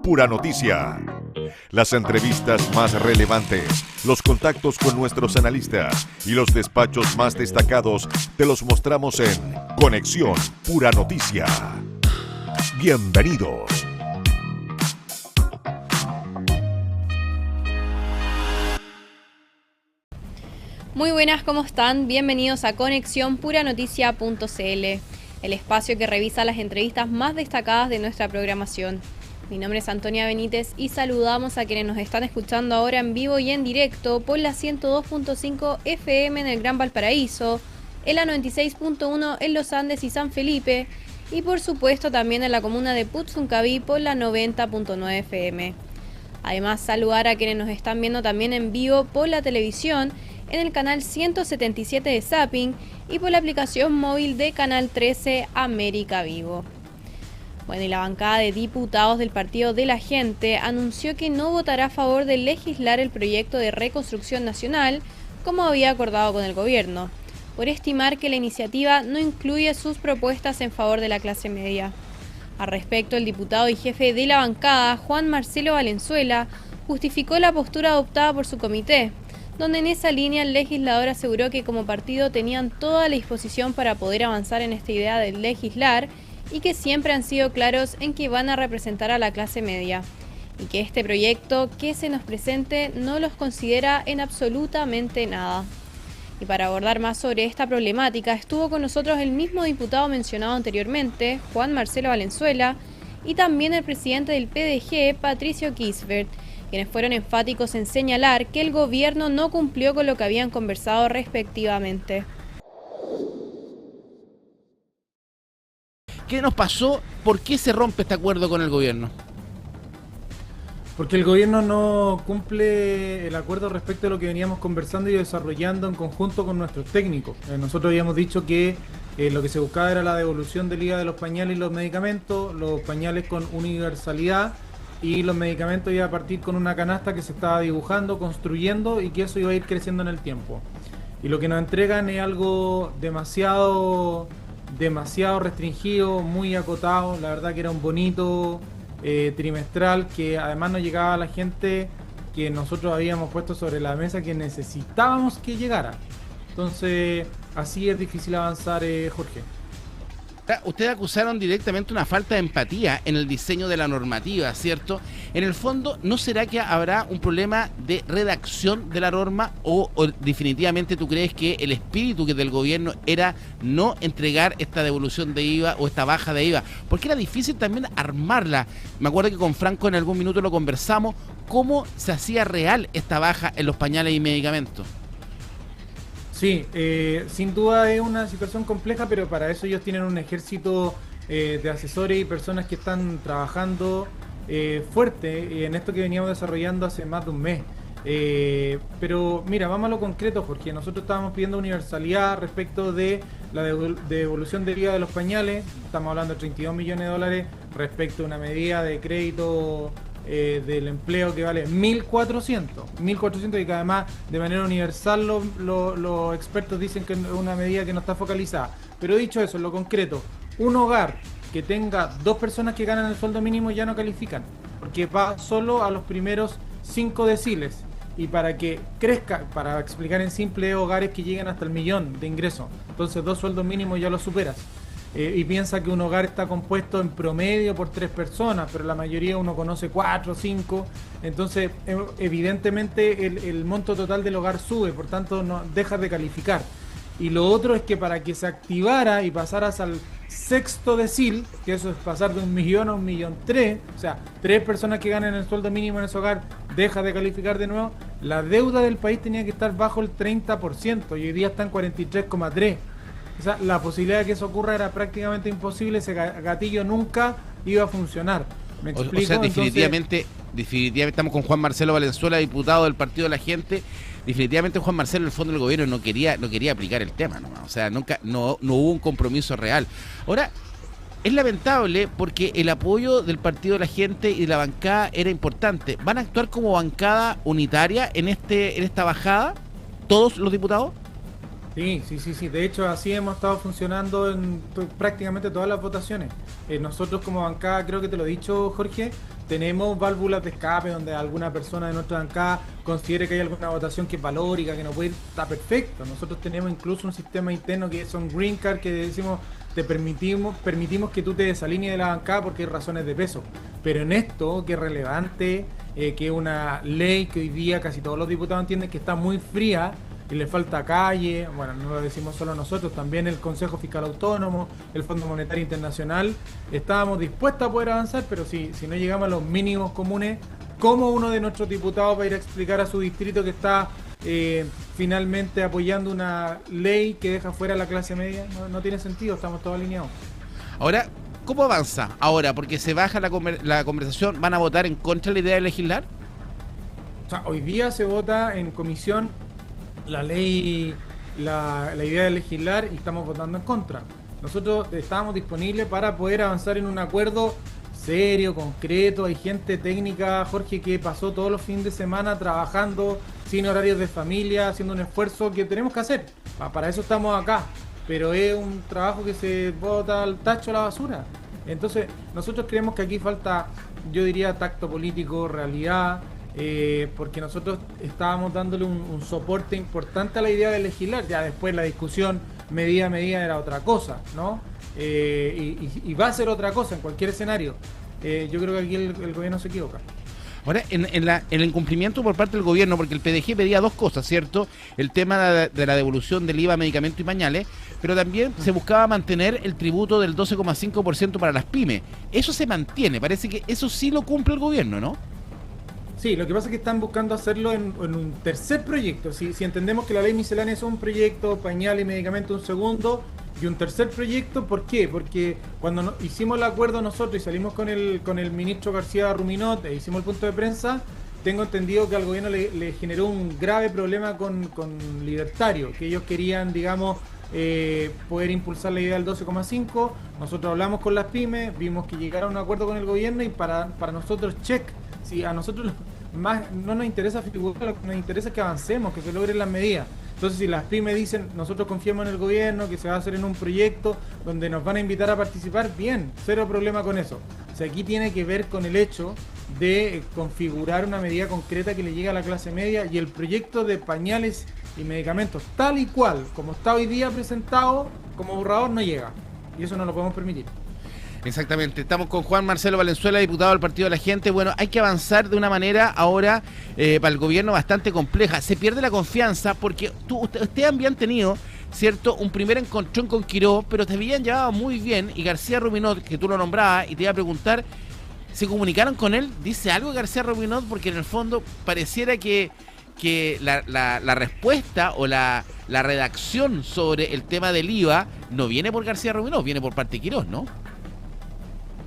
Pura Noticia. Las entrevistas más relevantes, los contactos con nuestros analistas y los despachos más destacados te los mostramos en Conexión Pura Noticia. Bienvenidos. Muy buenas, ¿cómo están? Bienvenidos a Conexión Puranoticia.cl, el espacio que revisa las entrevistas más destacadas de nuestra programación. Mi nombre es Antonia Benítez y saludamos a quienes nos están escuchando ahora en vivo y en directo por la 102.5 FM en el Gran Valparaíso, en la 96.1 en Los Andes y San Felipe y por supuesto también en la comuna de Putzuncaví por la 90.9 FM. Además, saludar a quienes nos están viendo también en vivo por la televisión en el canal 177 de Zapping y por la aplicación móvil de Canal 13 América Vivo. Bueno, y la bancada de diputados del Partido de la Gente anunció que no votará a favor de legislar el proyecto de reconstrucción nacional, como había acordado con el gobierno, por estimar que la iniciativa no incluye sus propuestas en favor de la clase media. Al respecto, el diputado y jefe de la bancada, Juan Marcelo Valenzuela, justificó la postura adoptada por su comité, donde en esa línea el legislador aseguró que como partido tenían toda la disposición para poder avanzar en esta idea de legislar y que siempre han sido claros en que van a representar a la clase media y que este proyecto que se nos presente no los considera en absolutamente nada. Y para abordar más sobre esta problemática estuvo con nosotros el mismo diputado mencionado anteriormente, Juan Marcelo Valenzuela, y también el presidente del PDG, Patricio Kiesbert, quienes fueron enfáticos en señalar que el gobierno no cumplió con lo que habían conversado respectivamente. ¿Qué nos pasó? ¿Por qué se rompe este acuerdo con el gobierno? Porque el gobierno no cumple el acuerdo respecto a lo que veníamos conversando y desarrollando en conjunto con nuestros técnicos. Nosotros habíamos dicho que lo que se buscaba era la devolución del IVA de los pañales y los medicamentos, los pañales con universalidad y los medicamentos iba a partir con una canasta que se estaba dibujando, construyendo y que eso iba a ir creciendo en el tiempo. Y lo que nos entregan es algo demasiado restringido, muy acotado. La verdad que era un bonito trimestral que además no llegaba a la gente que nosotros habíamos puesto sobre la mesa que necesitábamos que llegara. Entonces así es difícil avanzar, Jorge. Ustedes acusaron directamente una falta de empatía en el diseño de la normativa, ¿cierto? En el fondo, ¿no será que habrá un problema de redacción de la norma o definitivamente tú crees que el espíritu del gobierno era no entregar esta devolución de IVA o esta baja de IVA? Porque era difícil también armarla. Me acuerdo que con Franco en algún minuto lo conversamos, cómo se hacía real esta baja en los pañales y medicamentos. Sí, sin duda es una situación compleja, pero para eso ellos tienen un ejército de asesores y personas que están trabajando fuerte en esto que veníamos desarrollando hace más de un mes. Pero mira, vamos a lo concreto, Jorge. Nosotros estábamos pidiendo universalidad respecto de la devolución del IVA de los pañales. Estamos hablando de 32 millones de dólares respecto a una medida de crédito del empleo que vale 1.400 y que además de manera universal los expertos dicen que es una medida que no está focalizada. Pero dicho eso, en lo concreto, un hogar que tenga 2 personas que ganan el sueldo mínimo ya no califican, porque va solo a los primeros 5 deciles. Y para que crezca, para explicar en simple, hogares que lleguen hasta el 1.000.000 de ingresos. Entonces 2 sueldos mínimos ya los superas. Y piensa que un hogar está compuesto en promedio por 3 personas, pero la mayoría uno conoce 4 o 5. Entonces, evidentemente, el monto total del hogar sube, por tanto, no deja de calificar. Y lo otro es que para que se activara y pasaras al 6º decil, que eso es pasar de 1.000.000 a 1.300.000, o sea, 3 personas que ganan el sueldo mínimo en ese hogar, deja de calificar de nuevo, la deuda del país tenía que estar bajo el 30%, y hoy día está en 43,3%. O sea, la posibilidad de que eso ocurra era prácticamente imposible, ese gatillo nunca iba a funcionar. ¿Me explico? O sea, definitivamente estamos con Juan Marcelo Valenzuela, diputado del Partido de la Gente. Definitivamente Juan Marcelo, en el fondo del gobierno, no quería aplicar el tema nomás. O sea, no hubo un compromiso real. Ahora, es lamentable porque el apoyo del Partido de la Gente y de la bancada era importante. ¿Van a actuar como bancada unitaria en esta bajada todos los diputados? Sí. De hecho, así hemos estado funcionando en prácticamente todas las votaciones. Nosotros como bancada, creo que te lo he dicho, Jorge, tenemos válvulas de escape donde alguna persona de nuestra bancada considere que hay alguna votación que es valórica, que no puede ir, está perfecto. Nosotros tenemos incluso un sistema interno que son green card, que decimos te permitimos que tú te desalinees de la bancada porque hay razones de peso. Pero en esto, que es relevante, que es una ley que hoy día casi todos los diputados entienden que está muy fría y le falta calle, bueno, no lo decimos solo nosotros, también el Consejo Fiscal Autónomo, el Fondo Monetario Internacional, estábamos dispuestos a poder avanzar, pero si no llegamos a los mínimos comunes, ¿cómo uno de nuestros diputados va a ir a explicar a su distrito que está finalmente apoyando una ley que deja fuera a la clase media? No tiene sentido, estamos todos alineados. Ahora, ¿cómo avanza ahora? Porque se baja la conversación, ¿van a votar en contra de la idea de legislar? O sea, hoy día se vota en comisión la ley, la idea de legislar, y estamos votando en contra. Nosotros estábamos disponibles para poder avanzar en un acuerdo serio, concreto. Hay gente técnica, Jorge, que pasó todos los fines de semana trabajando sin horarios de familia, haciendo un esfuerzo que tenemos que hacer. Para eso estamos acá, pero es un trabajo que se bota al tacho, a la basura. Entonces, nosotros creemos que aquí falta, yo diría, tacto político, realidad, porque nosotros estábamos dándole un soporte importante a la idea de legislar. Ya después la discusión medida a medida era otra cosa, ¿no? Y va a ser otra cosa en cualquier escenario. Yo creo que aquí el gobierno se equivoca. Ahora, en el incumplimiento por parte del gobierno, porque el PDG pedía dos cosas, ¿cierto? El tema de la devolución del IVA a medicamentos y pañales, pero también se buscaba mantener el tributo del 12,5% para las pymes. Eso se mantiene, parece que eso sí lo cumple el gobierno, ¿no? Sí, lo que pasa es que están buscando hacerlo en un tercer proyecto. Si entendemos que la ley miscelánea es un proyecto, pañales y medicamentos un segundo, y un tercer proyecto, ¿por qué? Porque cuando hicimos el acuerdo nosotros y salimos con el ministro García Ruminot e hicimos el punto de prensa, tengo entendido que al gobierno le generó un grave problema con Libertario, que ellos querían, digamos, poder impulsar la idea del 12,5. Nosotros hablamos con las pymes, vimos que llegaron a un acuerdo con el gobierno y para nosotros, check. Si a nosotros más no nos interesa figurar, lo que nos interesa es que avancemos, que se logren las medidas. Entonces, si las pymes dicen, nosotros confiamos en el gobierno, que se va a hacer en un proyecto donde nos van a invitar a participar, bien, cero problema con eso. O sea, aquí tiene que ver con el hecho de configurar una medida concreta que le llegue a la clase media, y el proyecto de pañales y medicamentos, tal y cual, como está hoy día presentado, como borrador, no llega. Y eso no lo podemos permitir. Exactamente, estamos con Juan Marcelo Valenzuela, diputado del Partido de la Gente. Bueno, hay que avanzar de una manera ahora para el gobierno bastante compleja. Se pierde la confianza porque ustedes habían tenido, ¿cierto?, un primer encontrón con Quiró, pero te habían llevado muy bien, y García Ruminot, que tú lo nombrabas, y te iba a preguntar, ¿se comunicaron con él? ¿Dice algo García Ruminot? Porque en el fondo pareciera que la respuesta o la redacción sobre el tema del IVA no viene por García Ruminot, viene por parte de Quirós, ¿no?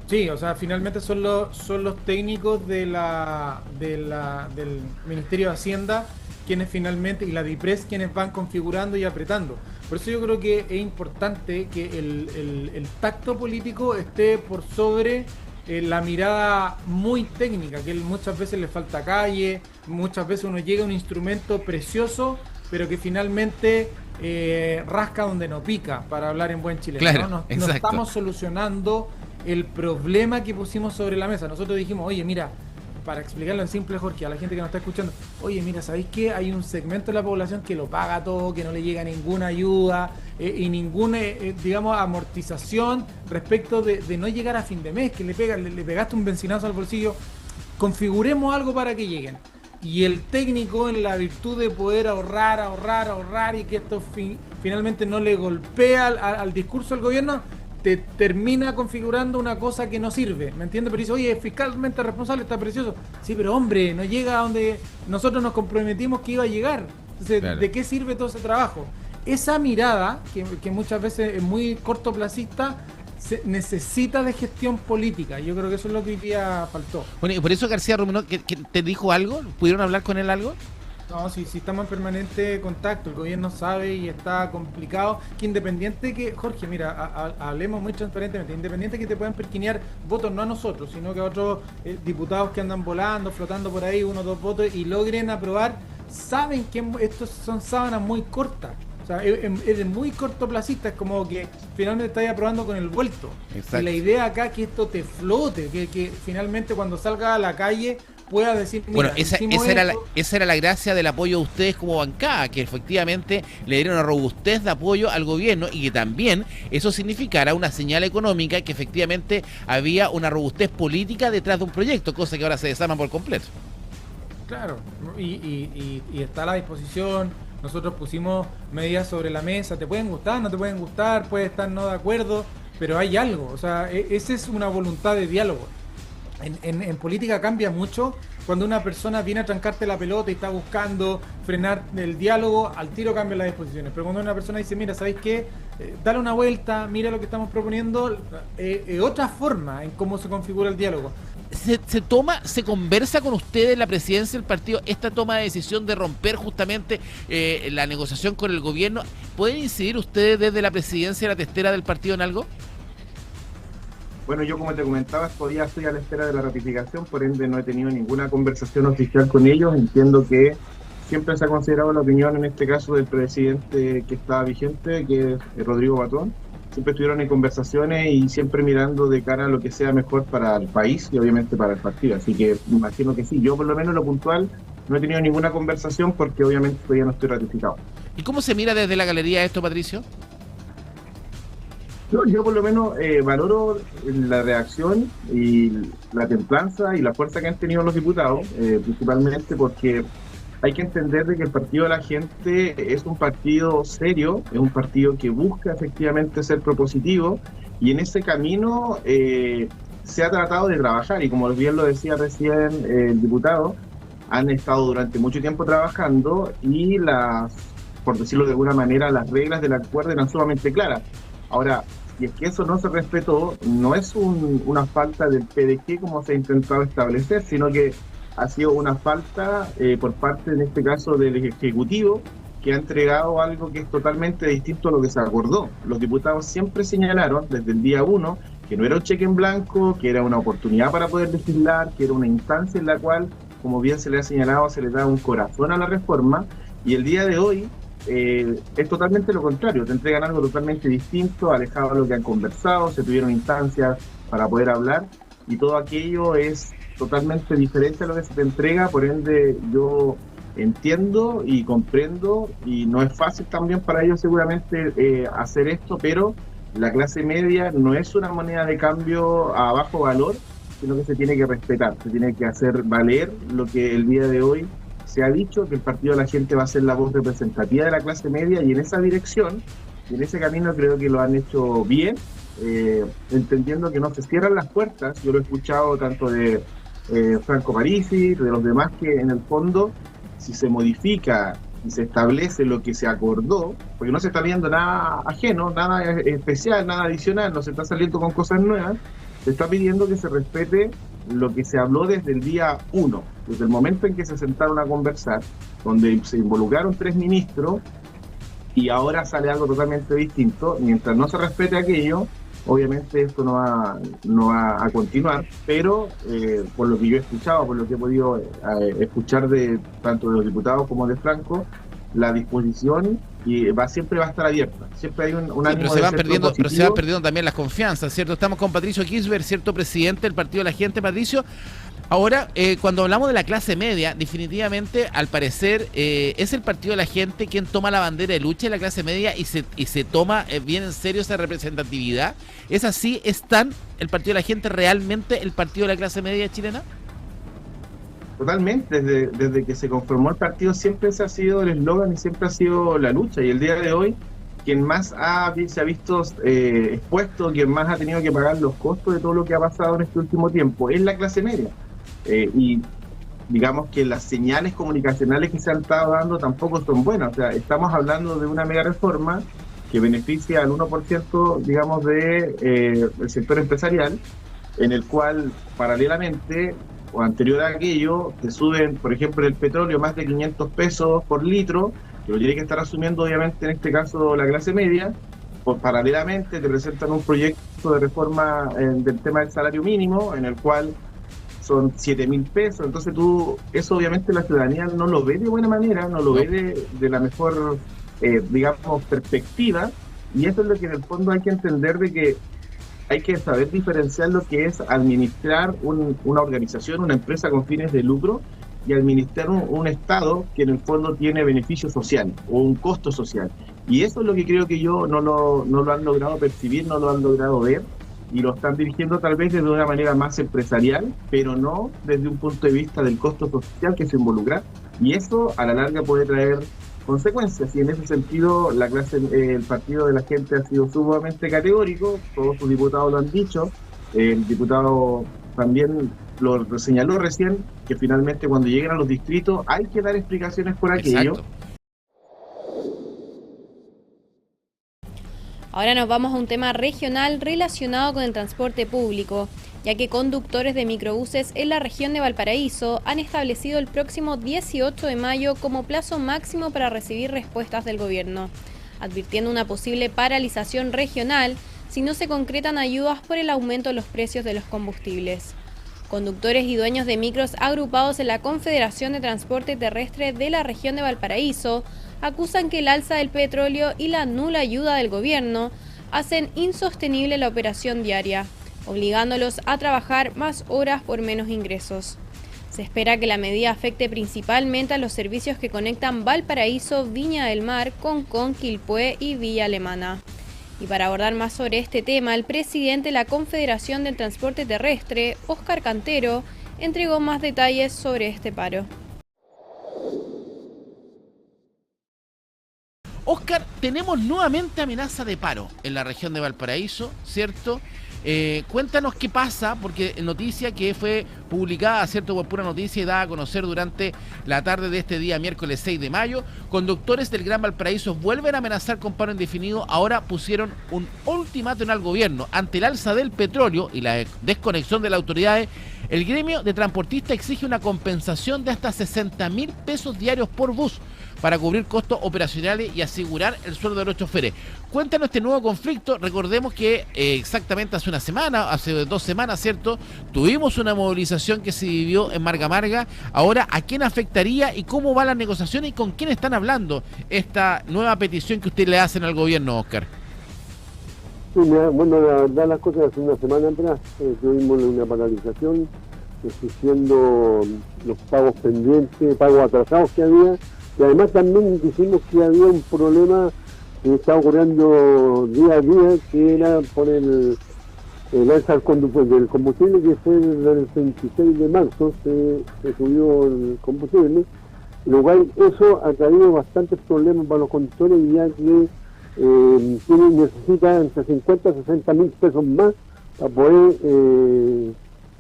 Sí, o sea, finalmente son los técnicos del Ministerio de Hacienda quienes finalmente, y la DIPRES, quienes van configurando y apretando. Por eso yo creo que es importante que el tacto político esté por sobre la mirada muy técnica, que muchas veces le falta calle, muchas veces uno llega a un instrumento precioso, pero que finalmente rasca donde no pica, para hablar en buen chileno. Claro, ¿no? No estamos solucionando el problema que pusimos sobre la mesa. Nosotros dijimos, oye, mira, para explicarlo en simple, Jorge, a la gente que nos está escuchando, oye, mira, ¿sabéis qué? Hay un segmento de la población que lo paga todo, que no le llega ninguna ayuda y ninguna, digamos, amortización respecto de no llegar a fin de mes, que le pegaste un benzinazo al bolsillo. Configuremos algo para que lleguen. Y el técnico, en la virtud de poder ahorrar y que esto finalmente no le golpea al discurso del gobierno, te termina configurando una cosa que no sirve, ¿me entiendes? Pero dice, oye, fiscalmente responsable, está precioso. Sí, pero hombre, no llega a donde nosotros nos comprometimos que iba a llegar. Entonces, claro, ¿de qué sirve todo ese trabajo? Esa mirada, que muchas veces es muy cortoplacista, necesita de gestión política. Yo creo que eso es lo que hoy día faltó. Bueno, y por eso García Ruminot, ¿que te dijo algo? ¿Pudieron hablar con él algo? No, sí estamos en permanente contacto. El gobierno sabe y está complicado. Que independiente que, Jorge, mira, hablemos muy transparentemente, independiente que te puedan perquinear votos, no a nosotros, sino que a otros diputados que andan volando, flotando por ahí, 1 o 2 votos y logren aprobar, saben que estos son sábanas muy cortas. O sea, es muy cortoplacista, es como que finalmente estás aprobando con el vuelto. Exacto. Y la idea acá es que esto te flote, que finalmente cuando salga a la calle pueda decir, mira, Bueno, esa esto. era la gracia del apoyo de ustedes como bancada, que efectivamente le dieron una robustez de apoyo al gobierno y que también eso significara una señal económica, que efectivamente había una robustez política detrás de un proyecto, cosa que ahora se desarma por completo. Claro, y está a la disposición. Nosotros pusimos medidas sobre la mesa, te pueden gustar, no te pueden gustar, puedes estar no de acuerdo, pero hay algo, o sea, esa es una voluntad de diálogo. En política cambia mucho cuando una persona viene a trancarte la pelota y está buscando frenar el diálogo, al tiro cambian las disposiciones. Pero cuando una persona dice, mira, ¿sabéis qué? Dale una vuelta, mira lo que estamos proponiendo, otra forma en cómo se configura el diálogo. Se conversa con ustedes, la presidencia del partido, esta toma de decisión de romper justamente la negociación con el gobierno. ¿Pueden incidir ustedes desde la presidencia de la testera del partido en algo? Bueno, yo como te comentaba, todavía estoy a la espera de la ratificación, por ende no he tenido ninguna conversación oficial con ellos. Entiendo que siempre se ha considerado la opinión, en este caso, del presidente que estaba vigente, que es Rodrigo Batón. Siempre estuvieron en conversaciones y siempre mirando de cara a lo que sea mejor para el país y obviamente para el partido. Así que me imagino que sí. Yo por lo menos lo puntual no he tenido ninguna conversación porque obviamente todavía no estoy ratificado. ¿Y cómo se mira desde la galería esto, Patricio? Yo por lo menos valoro la reacción y la templanza y la fuerza que han tenido los diputados, principalmente porque hay que entender de que el Partido de la Gente es un partido serio, es un partido que busca efectivamente ser propositivo, y en ese camino se ha tratado de trabajar, y como bien lo decía recién el diputado, han estado durante mucho tiempo trabajando y por decirlo de alguna manera, las reglas del acuerdo eran sumamente claras. Ahora, si es que eso no se respetó, no es una falta del PDG como se ha intentado establecer, sino que ha sido una falta por parte, en este caso, del Ejecutivo, que ha entregado algo que es totalmente distinto a lo que se acordó. Los diputados siempre señalaron desde el día 1 que no era un cheque en blanco, que era una oportunidad para poder legislar, que era una instancia en la cual, como bien se le ha señalado, se le da un corazón a la reforma, y el día de hoy es totalmente lo contrario, te entregan algo totalmente distinto, alejado de lo que han conversado, se tuvieron instancias para poder hablar, y todo aquello es totalmente diferente a lo que se te entrega. Por ende yo entiendo y comprendo, y no es fácil también para ellos seguramente hacer esto, pero la clase media no es una moneda de cambio a bajo valor, sino que se tiene que respetar, se tiene que hacer valer lo que el día de hoy se ha dicho, que el Partido de la Gente va a ser la voz representativa de la clase media, y en esa dirección, y en ese camino creo que lo han hecho bien, entendiendo que no se cierran las puertas. Yo lo he escuchado tanto de Franco Parisi, de los demás, que en el fondo, si se modifica y se establece lo que se acordó, porque no se está viendo nada ajeno, nada especial, nada adicional, no se está saliendo con cosas nuevas, se está pidiendo que se respete lo que se habló desde el día 1, desde el momento en que se sentaron a conversar, donde se involucraron 3 ministros, y ahora sale algo totalmente distinto. Mientras no se respete aquello, obviamente esto no va a continuar, pero por lo que yo he escuchado, por lo que he podido escuchar de tanto de los diputados como de Franco, la disposición siempre va a estar abierta. Siempre hay un ánimo pero se van perdiendo también las confianzas, ¿cierto? Estamos con Patricio Kirchberg, ¿cierto? Presidente del Partido de la Gente. Patricio, ahora, cuando hablamos de la clase media, definitivamente, al parecer, es el Partido de la Gente quien toma la bandera de lucha de la clase media y se toma bien en serio esa representatividad. ¿Es así? ¿Es el Partido de la Gente realmente el partido de la clase media chilena? Totalmente, desde que se conformó el partido siempre ese ha sido el eslogan y siempre ha sido la lucha, y el día de hoy quien más se ha visto expuesto, quien más ha tenido que pagar los costos de todo lo que ha pasado en este último tiempo es la clase media, y digamos que las señales comunicacionales que se han estado dando tampoco son buenas. O sea, estamos hablando de una mega reforma que beneficia al 1%, digamos, de el sector empresarial, en el cual paralelamente o anterior a aquello, te suben, por ejemplo, el petróleo más de 500 pesos por litro, que lo tiene que estar asumiendo obviamente en este caso la clase media. Pues paralelamente te presentan un proyecto de reforma del tema del salario mínimo, en el cual son 7.000 pesos, entonces eso obviamente la ciudadanía no lo ve de buena manera, no lo ve de la mejor digamos, perspectiva, y eso es lo que en el fondo hay que entender, de que hay que saber diferenciar lo que es administrar una organización, una empresa con fines de lucro, y administrar un Estado que en el fondo tiene beneficio social o un costo social. Y eso es lo que creo que no lo han logrado percibir, no lo han logrado ver, y lo están dirigiendo tal vez desde una manera más empresarial, pero no desde un punto de vista del costo social que se involucra, y eso a la larga puede traer consecuencias, y en ese sentido el partido de la gente ha sido sumamente categórico, todos sus diputados lo han dicho, el diputado también lo señaló recién, que finalmente cuando lleguen a los distritos hay que dar explicaciones por aquello. Exacto. Ahora nos vamos a un tema regional relacionado con el transporte público, ya que conductores de microbuses en la región de Valparaíso han establecido el próximo 18 de mayo como plazo máximo para recibir respuestas del gobierno, advirtiendo una posible paralización regional si no se concretan ayudas por el aumento de los precios de los combustibles. Conductores y dueños de micros agrupados en la Confederación de Transporte Terrestre de la región de Valparaíso acusan que el alza del petróleo y la nula ayuda del gobierno hacen insostenible la operación diaria, obligándolos a trabajar más horas por menos ingresos. Se espera que la medida afecte principalmente a los servicios que conectan Valparaíso, Viña del Mar, Concón, Quilpué y Villa Alemana. Y para abordar más sobre este tema, el presidente de la Confederación del Transporte Terrestre, Óscar Cantero, entregó más detalles sobre este paro. Óscar, tenemos nuevamente amenaza de paro en la región de Valparaíso, ¿cierto? Cuéntanos qué pasa, porque noticia que fue publicada, ¿cierto?, por Pura Noticia y dada a conocer durante la tarde de este día, miércoles 6 de mayo, conductores del Gran Valparaíso vuelven a amenazar con paro indefinido. Ahora pusieron un ultimátum al gobierno. Ante el alza del petróleo y la desconexión de las autoridades, el gremio de transportistas exige una compensación de hasta 60.000 pesos diarios por bus para cubrir costos operacionales y asegurar el sueldo de los choferes. Cuéntanos este nuevo conflicto. Recordemos que exactamente hace 2 semanas, ¿cierto?, tuvimos una movilización que se vivió en Marga Marga. Ahora, ¿a quién afectaría y cómo van las negociaciones y con quién están hablando esta nueva petición que ustedes le hacen al gobierno, Óscar? Sí, bueno, la verdad las cosas hace una semana atrás tuvimos una paralización, exigiendo los pagos pendientes, pagos atrasados que había, y además también dijimos que había un problema que estaba ocurriendo día a día, que era por el alza del combustible, que fue desde el 26 de marzo, se subió el combustible, lo cual eso ha traído bastantes problemas para los conductores, ya que necesita entre 50 y 60 mil pesos más para poder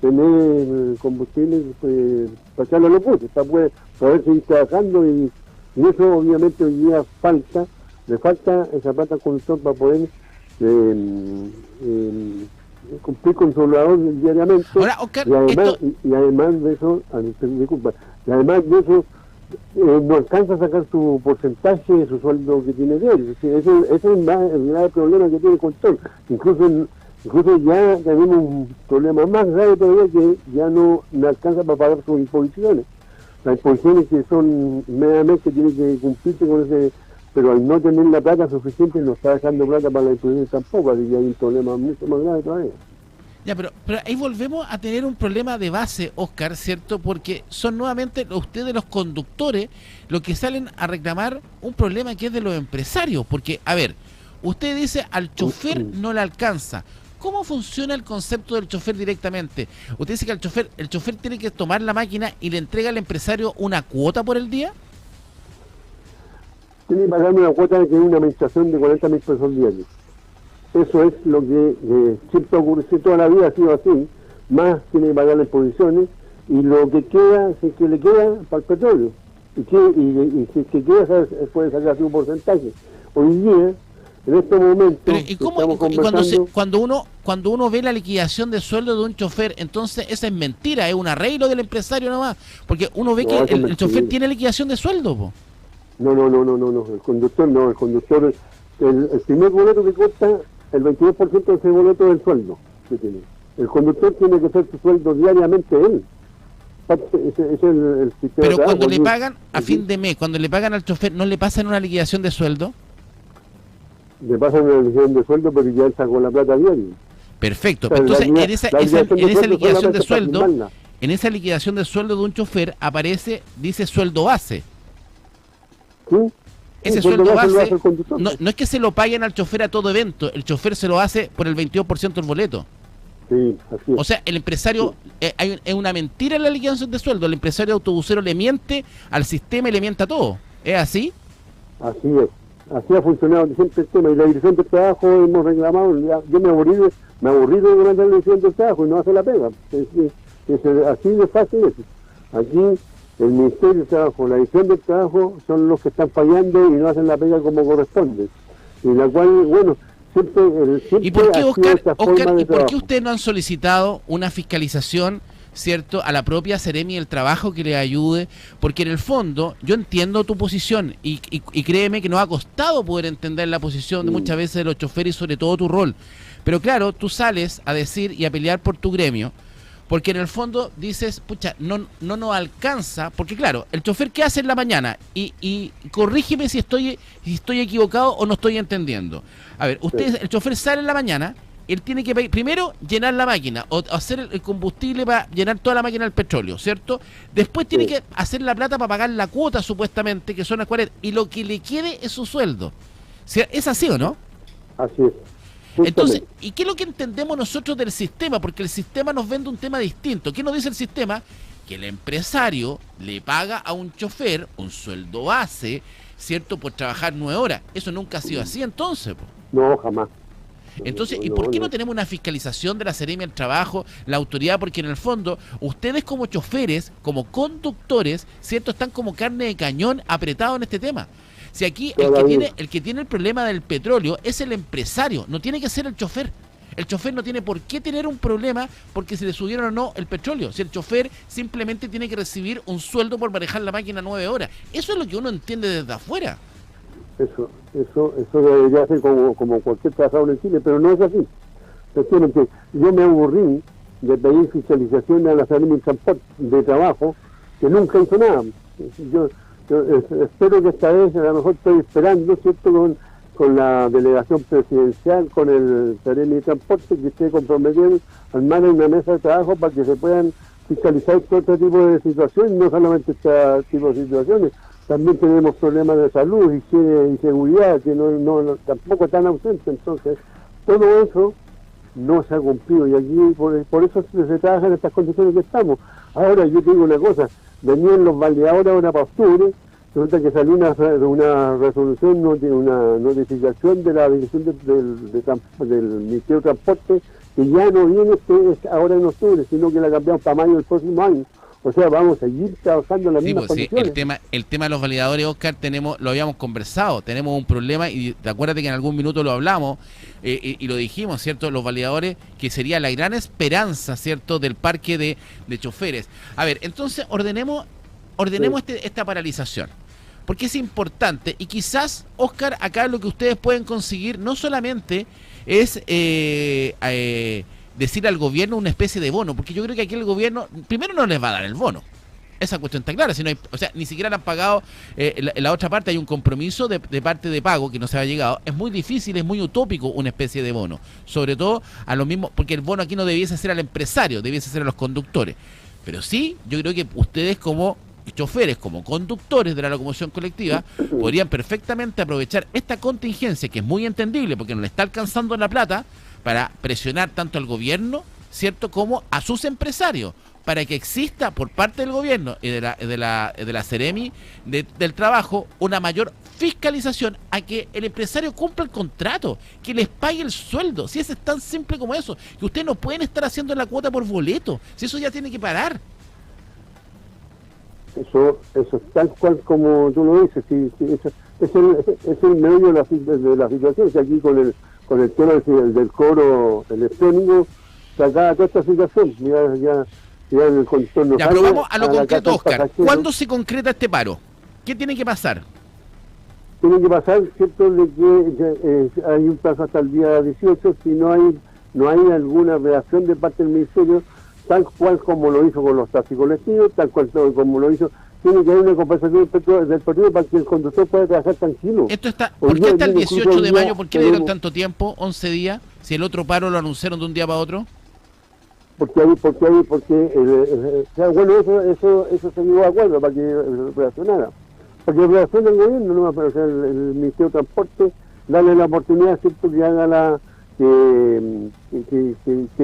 tener combustible, para echarlo a los buses, para poder seguir trabajando, y eso obviamente hoy día le falta esa plata al conductor para poder cumplir con su labor diariamente. Ahora, Óscar, y además de eso, no alcanza a sacar su porcentaje de su sueldo que tiene diario. Ese es el grave problema que tiene el conductor. Incluso ya tenemos un problema más grave todavía, que ya no alcanza para pagar sus imposiciones. Las imposiciones que son mediamente, tiene que cumplirse con ese, pero al no tener la plata suficiente no está dejando plata para las imposiciones tampoco, así que hay un problema mucho más grave todavía. Ya, pero ahí volvemos a tener un problema de base, Óscar, ¿cierto? Porque son nuevamente ustedes, los conductores, los que salen a reclamar un problema que es de los empresarios. Porque, a ver, usted dice al chofer no le alcanza. ¿Cómo funciona el concepto del chofer directamente? Usted dice que el chofer tiene que tomar la máquina y le entrega al empresario una cuota por el día. Tiene que pagarme una cuota que es una administración de 40 mil pesos diarios. Eso es lo que siempre ocurre, toda la vida ha sido así, más tiene que pagar las imposiciones, y lo que queda, si es que le queda para el petróleo, y si es que queda, puede sacar un porcentaje. Hoy día, en estos momentos, pero, ¿y cómo, cuando uno ve la liquidación de sueldo de un chofer, entonces esa es mentira, es un arreglo del empresario nomás? Porque uno ve que el chofer tiene liquidación de sueldo, po. No, el conductor, el primer boleto que cuesta el 22% de ese boleto del sueldo que tiene. El conductor tiene que hacer su sueldo diariamente él. ese es el sistema. Pero de trabajo. cuando le Aquí- pagan a aquí fin de mes, cuando le pagan al chofer, ¿no le pasan una liquidación de sueldo? le pasan una liquidación de sueldo, pero ya él sacó la plata diario. Perfecto. O sea, Entonces, la en esa liquidación liquidación de de sueldo solamente para sueldo, firmarla. en esa liquidación de sueldo de un chofer aparece, dice sueldo base. ¿Sí? Ese Sí, sueldo lo base, hace el conductor. no es que se lo paguen al chofer a todo evento, el chofer se lo hace por el 22% del boleto. Sí, así es. O sea, el empresario, es una mentira en la liquidación de sueldo, el empresario autobusero le miente al sistema y le miente a todo. ¿Es así? Así es. Así ha funcionado siempre el tema. Y la dirección del trabajo hemos reclamado. Yo me aburrí de demandar la dirección del trabajo y no hace la pega. Así de fácil es. Aquí el Ministerio del Trabajo, la dirección del trabajo son los que están fallando y no hacen la pega como corresponde. Y la cual, bueno, siempre ¿Y por qué, ha sido Oscar, esta forma de ¿y por qué trabajo. ustedes no han solicitado una fiscalización, cierto, a la propia Seremi del Trabajo que le ayude? Porque en el fondo, yo entiendo tu posición y créeme que nos ha costado poder entender la posición de muchas veces de los choferes y sobre todo tu rol. Pero claro, tú sales a decir y a pelear por tu gremio, porque en el fondo dices, pucha, no nos alcanza, porque claro, el chofer ¿qué hace en la mañana? Y corrígeme si estoy equivocado o no estoy entendiendo. A ver, el chofer sale en la mañana, él tiene que primero llenar la máquina o hacer el combustible para llenar toda la máquina del petróleo, ¿cierto? Después tiene que hacer la plata para pagar la cuota supuestamente, que son las 40, y lo que le quede es su sueldo. ¿Es así o no? Así es. Entonces, ¿y qué es lo que entendemos nosotros del sistema? Porque el sistema nos vende un tema distinto. ¿Qué nos dice el sistema? Que el empresario le paga a un chofer un sueldo base, ¿cierto? Por trabajar 9 horas. Eso nunca ha sido así entonces, po. No, jamás. Entonces, ¿y por qué no tenemos una fiscalización de la Seremi del Trabajo, la autoridad? Porque en el fondo, ustedes como choferes, como conductores, ¿cierto? Están como carne de cañón apretados en este tema. Si aquí el que tiene el problema del petróleo es el empresario, no tiene que ser el chofer. El chofer no tiene por qué tener un problema porque se le subieron o no el petróleo. Si el chofer simplemente tiene que recibir un sueldo por manejar la máquina 9 horas. Eso es lo que uno entiende desde afuera. Eso debería ser como cualquier trabajador en Chile, pero no es así. Sencillamente, yo me aburrí de pedir fiscalización a la Seremi de Trabajo, que nunca hizo nada. Yo espero que esta vez, a lo mejor estoy esperando, ¿cierto?, con la delegación presidencial, con el Seremi de Transporte, que esté comprometido al armar una mesa de trabajo para que se puedan fiscalizar todo este tipo de situaciones, no solamente este tipo de situaciones. También tenemos problemas de salud, higiene y seguridad, que tampoco están ausentes. Entonces, todo eso no se ha cumplido y aquí por eso se trabaja en estas condiciones que estamos. Ahora, yo te digo una cosa, venían los validadores ahora para octubre, resulta que salió una resolución, una notificación de la Dirección del Ministerio de Transporte, que ya no viene ahora en octubre, sino que la cambiamos para mayo del próximo año. O sea, vamos a seguir trabajando en las mismas condiciones. El tema de los validadores, Oscar, lo habíamos conversado, tenemos un problema y acuérdate que en algún minuto lo hablamos y lo dijimos, ¿cierto? Los validadores, que sería la gran esperanza, ¿cierto?, del parque de choferes. A ver, entonces ordenemos esta paralización, porque es importante y quizás, Oscar, acá lo que ustedes pueden conseguir no solamente es decir al gobierno una especie de bono, porque yo creo que aquí el gobierno primero no les va a dar el bono, esa cuestión está clara, ni siquiera le han pagado. La otra parte hay un compromiso de parte de pago que no se ha llegado. Es muy difícil, es muy utópico una especie de bono, sobre todo a lo mismo, porque el bono aquí no debiese ser al empresario, debiese ser a los conductores, pero sí, yo creo que ustedes como choferes, como conductores de la locomoción colectiva, podrían perfectamente aprovechar esta contingencia, que es muy entendible porque no le está alcanzando la plata, para presionar tanto al gobierno, ¿cierto?, como a sus empresarios, para que exista por parte del gobierno y de la Seremi del Trabajo una mayor fiscalización a que el empresario cumpla el contrato, que les pague el sueldo. Si eso es tan simple como eso, que ustedes no pueden estar haciendo la cuota por boleto, si eso ya tiene que parar. Eso es tal cual como tú lo dices, sí, es el medio de la situación, que aquí con el tema del coro electrónico se acaba toda esta situación. Ya en el contorno. Ya, pero vamos a lo concreto, Oscar. ¿Cuándo se concreta este paro? ¿Qué tiene que pasar? Tiene que pasar, ¿cierto?, de que hay un plazo hasta el día 18, si no hay alguna reacción de parte del Ministerio, tal cual como lo hizo con los taxis colectivos, tal cual como lo hizo. Tiene que haber una compensación del partido para que el conductor pueda trabajar tranquilo. Esto está, ¿por qué hasta el 18 de mayo? ¿Por qué le dieron tanto tiempo? 11 días. Si el otro paro lo anunciaron de un día para otro. Porque bueno, eso se dio de acuerdo para que reaccionara. Para que reaccione el gobierno, no o sea, el Ministerio de Transporte, darle la oportunidad, ¿cierto?, que haga que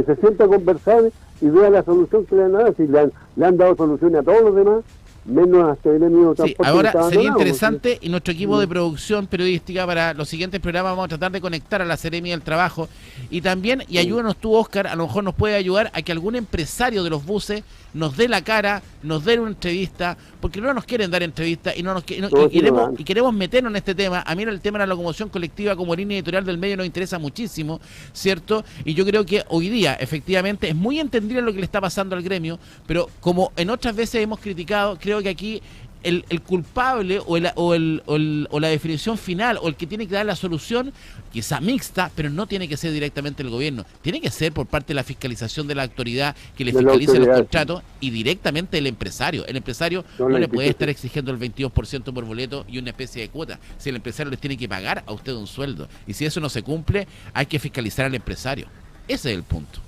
se sienta a conversar y vea la solución que le han dado. Si le han dado soluciones a todos los demás, menos a este gremio de transporte. Sí, ahora sería interesante, y nuestro equipo de producción periodística para los siguientes programas vamos a tratar de conectar a la Seremi del Trabajo y también, y ayúdanos tú, Óscar, a lo mejor nos puede ayudar a que algún empresario de los buses nos dé la cara, nos dé una entrevista, porque no nos quieren dar entrevistas y queremos meternos en este tema. A mí el tema de la locomoción colectiva como línea editorial del medio nos interesa muchísimo, ¿cierto? Y yo creo que hoy día, efectivamente, es muy entendible lo que le está pasando al gremio, pero como en otras veces hemos criticado, creo que aquí el culpable o la definición final o el que tiene que dar la solución, quizá mixta, pero no tiene que ser directamente el gobierno, tiene que ser por parte de la fiscalización de la autoridad que le fiscalice los contratos y directamente el empresario. El empresario no le puede estar exigiendo el 22% por boleto y una especie de cuota. Si el empresario les tiene que pagar a usted un sueldo y si eso no se cumple, hay que fiscalizar al empresario. Ese es el punto.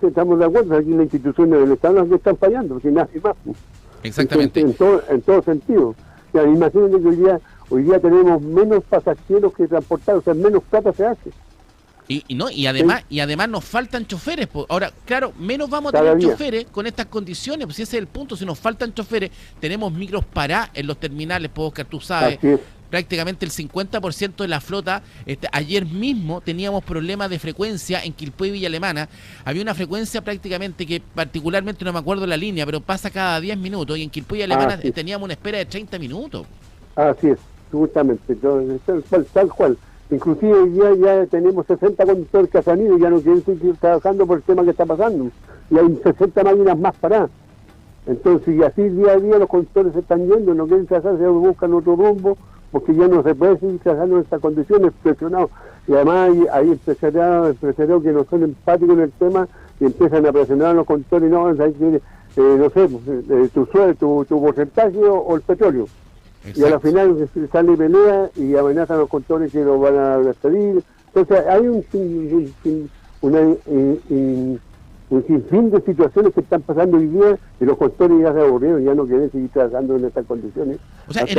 Estamos de acuerdo, aquí las instituciones del Estado que están fallando, sin nada más. Exactamente. En todo sentido. O sea, imagínense que hoy día tenemos menos pasajeros que transportar, o sea, menos plata se hace. Y además nos faltan choferes. Ahora, claro, menos vamos a tener choferes con estas condiciones, pues ese es el punto. Si nos faltan choferes, tenemos micros para en los terminales, Óscar, tú sabes. Prácticamente el 50% de la flota, ayer mismo teníamos problemas de frecuencia en Quilpué y Villa Alemana. Había una frecuencia prácticamente que particularmente no me acuerdo la línea, pero pasa cada 10 minutos y en Quilpué y Alemana teníamos una espera de 30 minutos. Así es, justamente, tal cual. Inclusive hoy día ya tenemos 60 conductores que han ido y ya no quieren seguir trabajando por el tema que está pasando. Y hay 60 máquinas más paradas. Entonces, y así día a día los conductores se están yendo, no quieren trabajar, se buscan otro rumbo, porque ya no se puede seguir trabajando en estas condiciones, presionados. Y además hay empresarios que no son empáticos en el tema y empiezan a presionar a los conductores, no sé, tu porcentaje o el petróleo. Exacto. Y a la final sale pelea y amenazan a los conductores que los van a despedir. Entonces hay un sinfín de situaciones que están pasando hoy día y los conductores ya se aburrieron, ya no quieren seguir trabajando en estas condiciones. O sea, en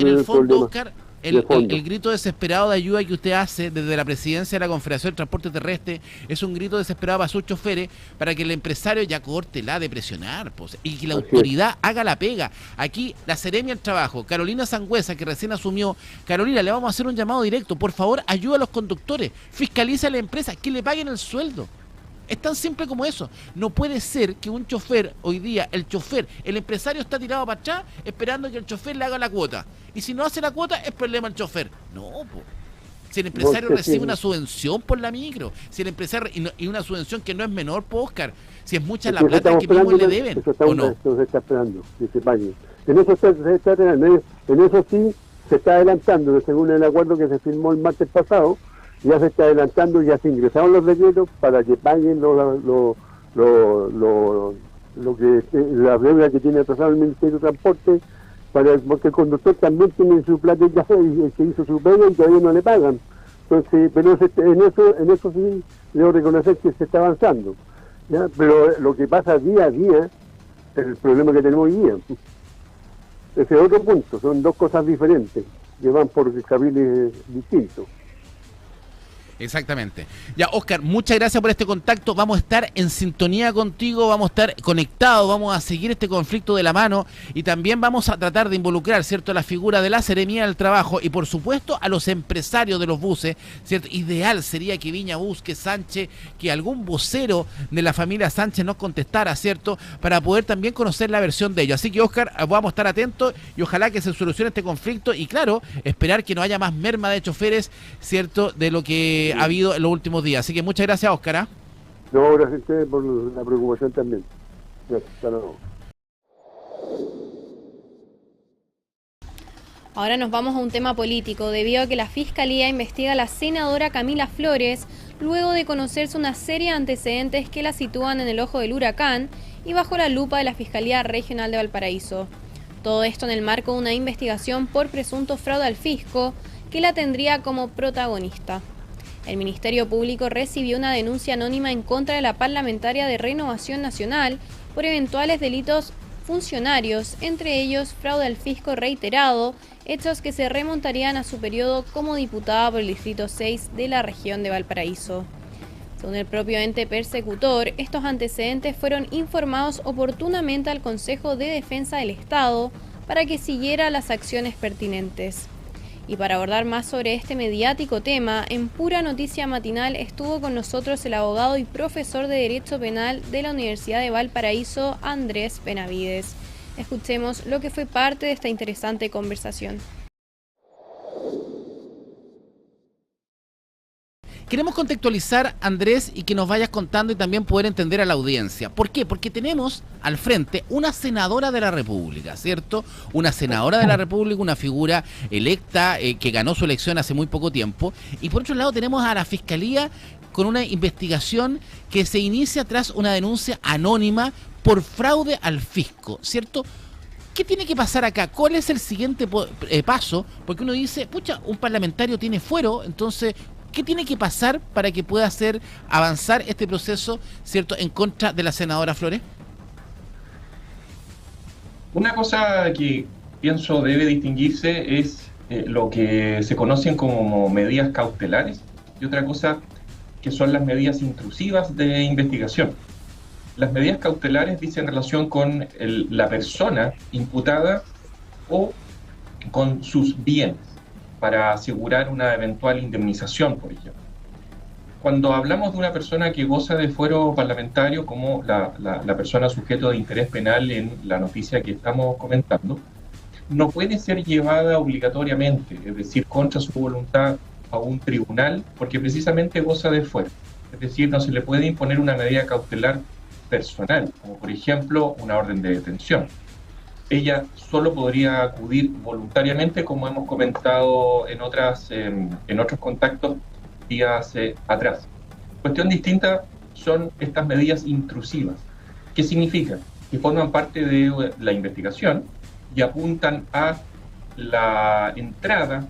el fondo, Óscar, el grito desesperado de ayuda que usted hace desde la presidencia de la Confederación de Transporte Terrestre es un grito desesperado para sus choferes, para que el empresario ya córtela de presionar, pues, y que la autoridad haga la pega. Aquí la Seremi del Trabajo, Carolina Sangüesa, que recién asumió. Carolina, le vamos a hacer un llamado directo. Por favor, ayuda a los conductores, fiscaliza a la empresa, que le paguen el sueldo. Es tan simple como eso. No puede ser que un chofer, hoy día, el empresario está tirado para atrás esperando que el chofer le haga la cuota. Y si no hace la cuota, es problema del chofer. No, po. Si el empresario recibe una subvención por la micro, si el empresario, y una subvención que no es menor, Óscar, si es mucha la plata que mismo le deben, ¿o no? Eso se está esperando, que se pague. En eso se está esperando. En eso sí se está adelantando, según el acuerdo que se firmó el martes pasado. Ya se está adelantando, ya se ingresaron los decretos para que paguen la deuda que tiene atrasado el Ministerio de Transporte, porque el conductor también tiene su plata ya y el que hizo su pega y todavía no le pagan. Entonces, pero en eso sí debo reconocer que se está avanzando, ¿ya? Pero lo que pasa día a día es el problema que tenemos hoy día. Ese es otro punto, son dos cosas diferentes que van por carriles distintos. Exactamente. Ya, Óscar, muchas gracias por este contacto. Vamos a estar en sintonía contigo, vamos a estar conectados, vamos a seguir este conflicto de la mano y también vamos a tratar de involucrar, ¿cierto?, la figura de la Seremía del Trabajo y, por supuesto, a los empresarios de los buses, ¿cierto? Ideal sería que Viña Bus, que Sánchez, que algún vocero de la familia Sánchez nos contestara, ¿cierto?, para poder también conocer la versión de ellos. Así que, Óscar, vamos a estar atentos y ojalá que se solucione este conflicto y, claro, esperar que no haya más merma de choferes, ¿cierto?, de lo que ha habido en los últimos días. Así que muchas gracias, Óscar. No, gracias a ustedes por la preocupación también. Gracias, hasta luego. Ahora nos vamos a un tema político, debido a que la Fiscalía investiga a la senadora Camila Flores luego de conocerse una serie de antecedentes que la sitúan en el ojo del huracán y bajo la lupa de la Fiscalía Regional de Valparaíso. Todo esto en el marco de una investigación por presunto fraude al fisco que la tendría como protagonista. El Ministerio Público recibió una denuncia anónima en contra de la parlamentaria de Renovación Nacional por eventuales delitos funcionarios, entre ellos fraude al fisco reiterado, hechos que se remontarían a su periodo como diputada por el Distrito 6 de la región de Valparaíso. Según el propio ente persecutor, estos antecedentes fueron informados oportunamente al Consejo de Defensa del Estado para que siguiera las acciones pertinentes. Y para abordar más sobre este mediático tema, en Pura Noticia Matinal estuvo con nosotros el abogado y profesor de Derecho Penal de la Universidad de Valparaíso, Andrés Benavides. Escuchemos lo que fue parte de esta interesante conversación. Queremos contextualizar, Andrés, y que nos vayas contando y también poder entender a la audiencia. ¿Por qué? Porque tenemos al frente una senadora de la República, ¿cierto? Una senadora de la República, una figura electa que ganó su elección hace muy poco tiempo. Y por otro lado tenemos a la Fiscalía con una investigación que se inicia tras una denuncia anónima por fraude al fisco, ¿cierto? ¿Qué tiene que pasar acá? ¿Cuál es el siguiente paso? Porque uno dice, pucha, un parlamentario tiene fuero, entonces ¿qué tiene que pasar para que pueda hacer avanzar este proceso, ¿cierto?, en contra de la senadora Flores? Una cosa que pienso debe distinguirse es lo que se conocen como medidas cautelares y otra cosa que son las medidas intrusivas de investigación. Las medidas cautelares dicen relación con la persona imputada o con sus bienes, para asegurar una eventual indemnización, por ejemplo. Cuando hablamos de una persona que goza de fuero parlamentario, como la persona sujeto de interés penal en la noticia que estamos comentando, no puede ser llevada obligatoriamente, es decir, contra su voluntad, a un tribunal, porque precisamente goza de fuero. Es decir, no se le puede imponer una medida cautelar personal, como por ejemplo una orden de detención. Ella solo podría acudir voluntariamente, como hemos comentado en otros contactos días atrás. Cuestión distinta son estas medidas intrusivas. ¿Qué significa? Que forman parte de la investigación y apuntan a la entrada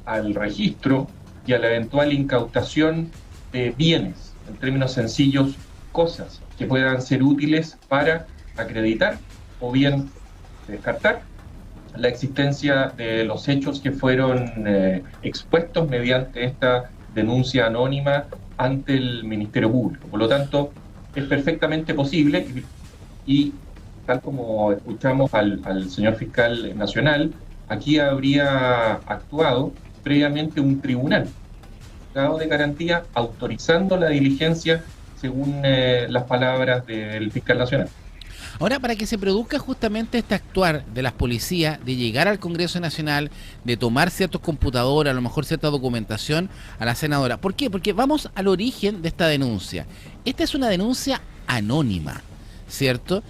al registro y a la eventual incautación de bienes, en términos sencillos, cosas que puedan ser útiles para acreditar o bien descartar la existencia de los hechos que fueron expuestos mediante esta denuncia anónima ante el Ministerio Público. Por lo tanto, es perfectamente posible y tal como escuchamos al señor fiscal nacional, aquí habría actuado previamente un tribunal, juzgado de garantía, autorizando la diligencia según las palabras del fiscal nacional. Ahora, para que se produzca justamente este actuar de las policías, de llegar al Congreso Nacional, de tomar ciertos computadores, a lo mejor cierta documentación a la senadora. ¿Por qué? Porque vamos al origen de esta denuncia. Esta es una denuncia anónima, ¿cierto?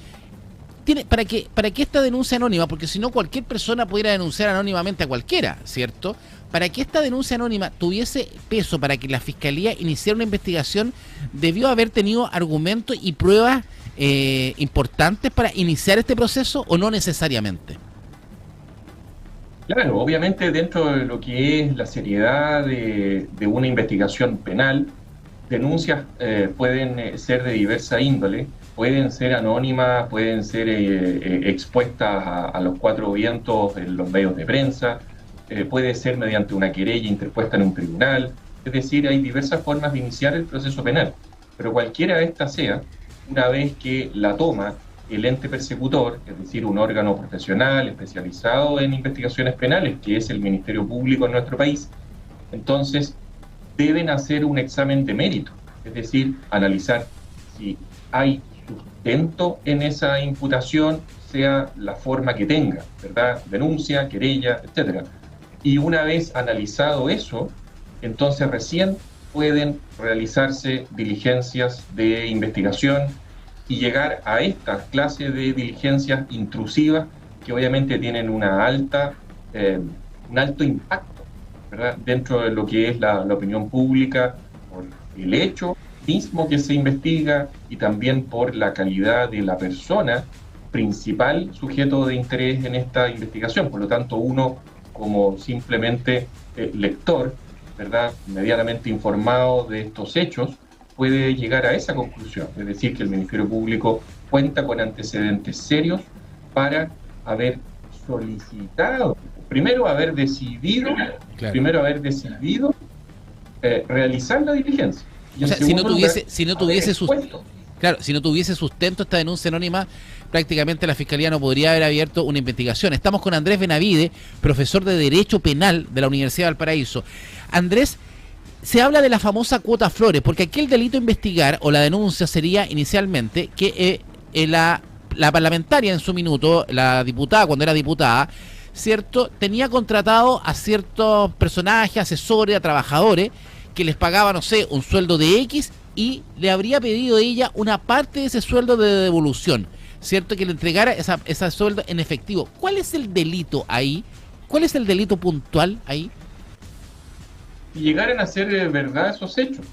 ¿Para qué esta denuncia anónima? Porque si no, cualquier persona pudiera denunciar anónimamente a cualquiera, ¿cierto? Para que esta denuncia anónima tuviese peso, para que la Fiscalía iniciara una investigación, debió haber tenido argumentos y pruebas importantes para iniciar este proceso, ¿o no necesariamente? Claro, obviamente dentro de lo que es la seriedad de una investigación penal, denuncias pueden ser de diversa índole, pueden ser anónimas, pueden ser expuestas a los cuatro vientos en los medios de prensa, puede ser mediante una querella interpuesta en un tribunal, es decir, hay diversas formas de iniciar el proceso penal, pero cualquiera de estas sea, una vez que la toma el ente persecutor, es decir, un órgano profesional especializado en investigaciones penales, que es el Ministerio Público en nuestro país, entonces deben hacer un examen de mérito, es decir, analizar si hay sustento en esa imputación, sea la forma que tenga, ¿verdad? Denuncia, querella, etcétera. Y una vez analizado eso, entonces recién pueden realizarse diligencias de investigación y llegar a esta clase de diligencias intrusivas que obviamente tienen un alto impacto, ¿verdad?, dentro de lo que es la opinión pública, por el hecho mismo que se investiga y también por la calidad de la persona principal sujeto de interés en esta investigación. Por lo tanto, uno como simplemente lector, ¿verdad?, medianamente informado de estos hechos, puede llegar a esa conclusión, es decir, que el Ministerio Público cuenta con antecedentes serios para haber solicitado, primero haber decidido realizar la diligencia. Y o sea, si no tuviese sustento. Claro, si no tuviese sustento esta denuncia anónima, prácticamente la Fiscalía no podría haber abierto una investigación. Estamos con Andrés Benavide, profesor de Derecho Penal de la Universidad de Valparaíso. Andrés, se habla de la famosa cuota Flores, porque aquí el delito a investigar o la denuncia sería inicialmente que la parlamentaria en su minuto, la diputada, cuando era diputada, ¿cierto?, tenía contratado a ciertos personajes, asesores, a trabajadores, que les pagaba, no sé, un sueldo de X y le habría pedido ella una parte de ese sueldo de devolución, ¿cierto?, que le entregara ese sueldo en efectivo. ¿Cuál es el delito ahí? ¿Cuál es el delito puntual ahí? Si llegaran a ser verdad esos hechos,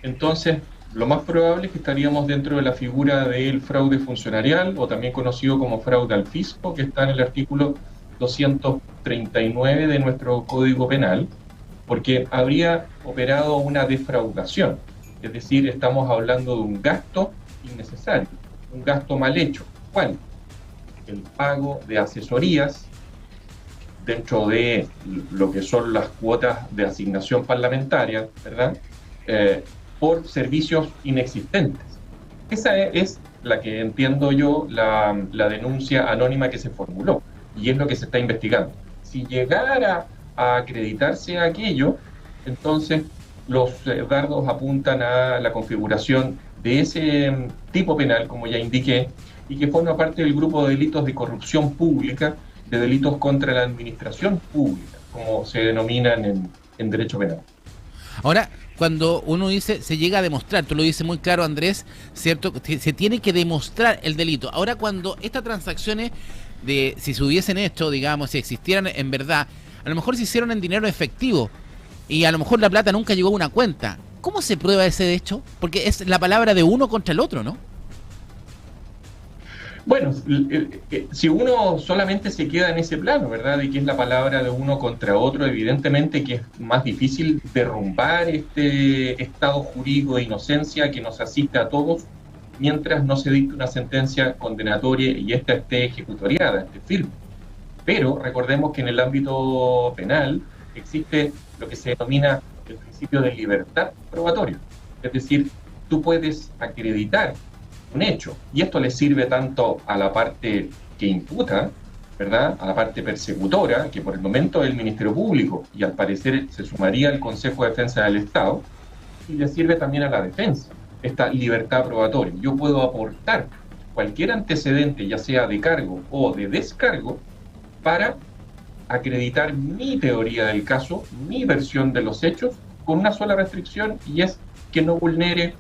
entonces lo más probable es que estaríamos dentro de la figura del fraude funcionarial, o también conocido como fraude al fisco, que está en el artículo 239 de nuestro Código Penal, porque habría operado una defraudación, es decir, estamos hablando de un gasto innecesario, un gasto mal hecho. ¿Cuál? El pago de asesorías dentro de lo que son las cuotas de asignación parlamentaria, ¿verdad?, por servicios inexistentes. Esa es la que entiendo yo la denuncia anónima que se formuló, y es lo que se está investigando. Si llegara a acreditarse aquello, entonces los dardos apuntan a la configuración de ese tipo penal, como ya indiqué, y que forma parte del grupo de delitos de corrupción pública, de delitos contra la administración pública, como se denominan en derecho penal. Ahora, cuando uno dice, se llega a demostrar, tú lo dices muy claro, Andrés, ¿cierto?, se tiene que demostrar el delito. Ahora, cuando estas transacciones, si se hubiesen hecho, digamos, si existieran en verdad, a lo mejor se hicieron en dinero efectivo y a lo mejor la plata nunca llegó a una cuenta. ¿Cómo se prueba ese hecho? Porque es la palabra de uno contra el otro, ¿no? Bueno, si uno solamente se queda en ese plano, ¿verdad?, de que es la palabra de uno contra otro, evidentemente que es más difícil derrumbar este estado jurídico de inocencia que nos asiste a todos mientras no se dicte una sentencia condenatoria y esta esté ejecutoriada, esté firme. Pero recordemos que en el ámbito penal existe lo que se denomina el principio de libertad probatoria. Es decir, tú puedes acreditar un hecho, y esto le sirve tanto a la parte que imputa, ¿verdad?, a la parte persecutora, que por el momento es el Ministerio Público, y al parecer se sumaría el Consejo de Defensa del Estado, y le sirve también a la defensa, esta libertad probatoria. Yo puedo aportar cualquier antecedente, ya sea de cargo o de descargo, para acreditar mi teoría del caso, mi versión de los hechos, con una sola restricción, y es que no vulnere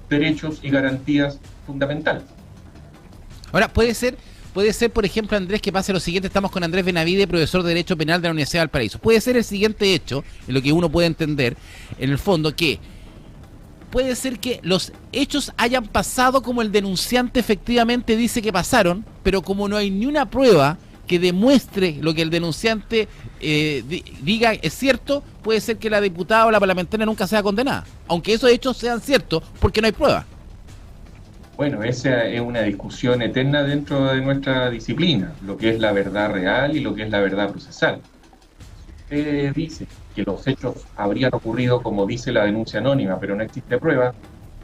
derechos y garantías fundamentales. Ahora, puede ser, por ejemplo, Andrés, que pase lo siguiente. Estamos con Andrés Benavide, profesor de Derecho Penal de la Universidad de Valparaíso. Puede ser el siguiente hecho, en lo que uno puede entender, en el fondo, que puede ser que los hechos hayan pasado como el denunciante efectivamente dice que pasaron, pero como no hay ni una prueba que demuestre lo que el denunciante diga es cierto, puede ser que la diputada o la parlamentaria nunca sea condenada, aunque esos hechos sean ciertos, porque no hay prueba. Bueno, esa es una discusión eterna dentro de nuestra disciplina, lo que es la verdad real y lo que es la verdad procesal. Si usted dice que los hechos habrían ocurrido como dice la denuncia anónima, pero no existe prueba,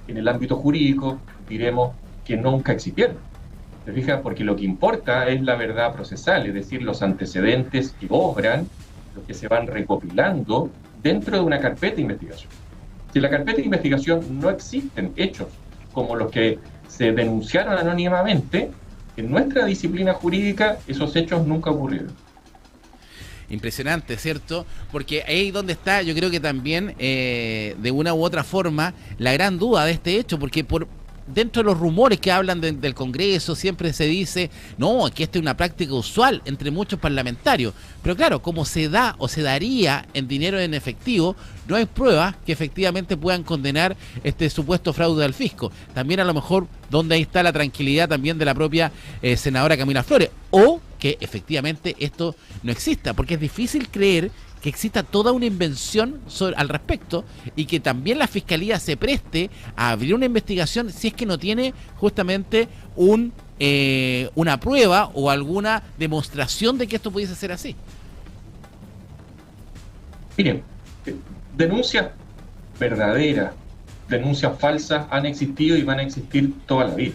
en el ámbito jurídico diremos que nunca existieron. ¿Se fija? Porque lo que importa es la verdad procesal, es decir, los antecedentes que obran, los que se van recopilando dentro de una carpeta de investigación. Si en la carpeta de investigación no existen hechos como los que se denunciaron anónimamente, en nuestra disciplina jurídica esos hechos nunca ocurrieron. Impresionante, ¿cierto? Porque ahí donde está, yo creo que también, de una u otra forma, la gran duda de este hecho, porque dentro de los rumores que hablan del Congreso, siempre se dice, no, que esta es una práctica usual entre muchos parlamentarios. Pero claro, como se da o se daría en dinero en efectivo, no hay pruebas que efectivamente puedan condenar este supuesto fraude al fisco. También a lo mejor donde ahí está la tranquilidad también de la propia senadora Camila Flores. O que efectivamente esto no exista, porque es difícil creer que exista toda una invención al respecto y que también la Fiscalía se preste a abrir una investigación si es que no tiene justamente una prueba o alguna demostración de que esto pudiese ser así. Miren, denuncias verdaderas, denuncias falsas han existido y van a existir toda la vida.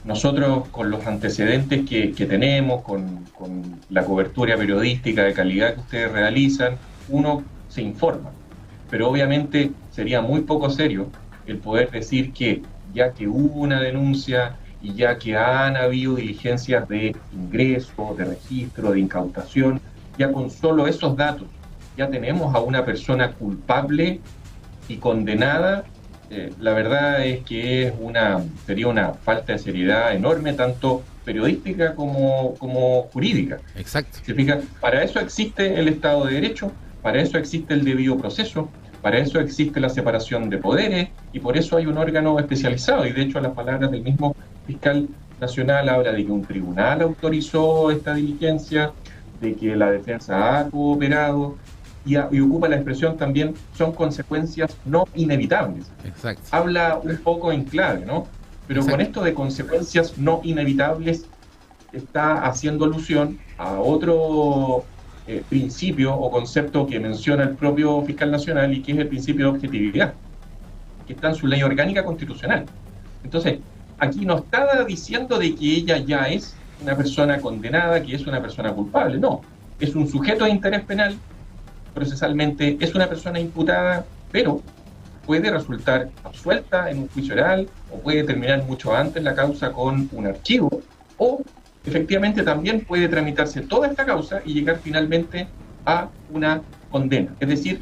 Nosotros, con los antecedentes que tenemos, con la cobertura periodística de calidad que ustedes realizan, uno se informa. Pero obviamente sería muy poco serio el poder decir que ya que hubo una denuncia y ya que han habido diligencias de ingreso, de registro, de incautación, ya con solo esos datos ya tenemos a una persona culpable y condenada. La verdad es que sería una falta de seriedad enorme, tanto periodística como jurídica. Exacto. ¿Se fija? Para eso existe el Estado de Derecho, para eso existe el debido proceso, para eso existe la separación de poderes y por eso hay un órgano especializado. Y de hecho, las palabras del mismo fiscal nacional habla de que un tribunal autorizó esta diligencia, de que la defensa ha cooperado. Y ocupa la expresión también, son consecuencias no inevitables. Exacto. Habla un poco en clave, ¿no? Pero Exacto. Con esto de consecuencias no inevitables está haciendo alusión a otro principio o concepto que menciona el propio fiscal nacional y que es el principio de objetividad, que está en su ley orgánica constitucional. Entonces, aquí no está diciendo de que ella ya es una persona condenada, que es una persona culpable, no. Es un sujeto de interés penal. Procesalmente es una persona imputada, pero puede resultar absuelta en un juicio oral o puede terminar mucho antes la causa con un archivo o efectivamente también puede tramitarse toda esta causa y llegar finalmente a una condena. Es decir,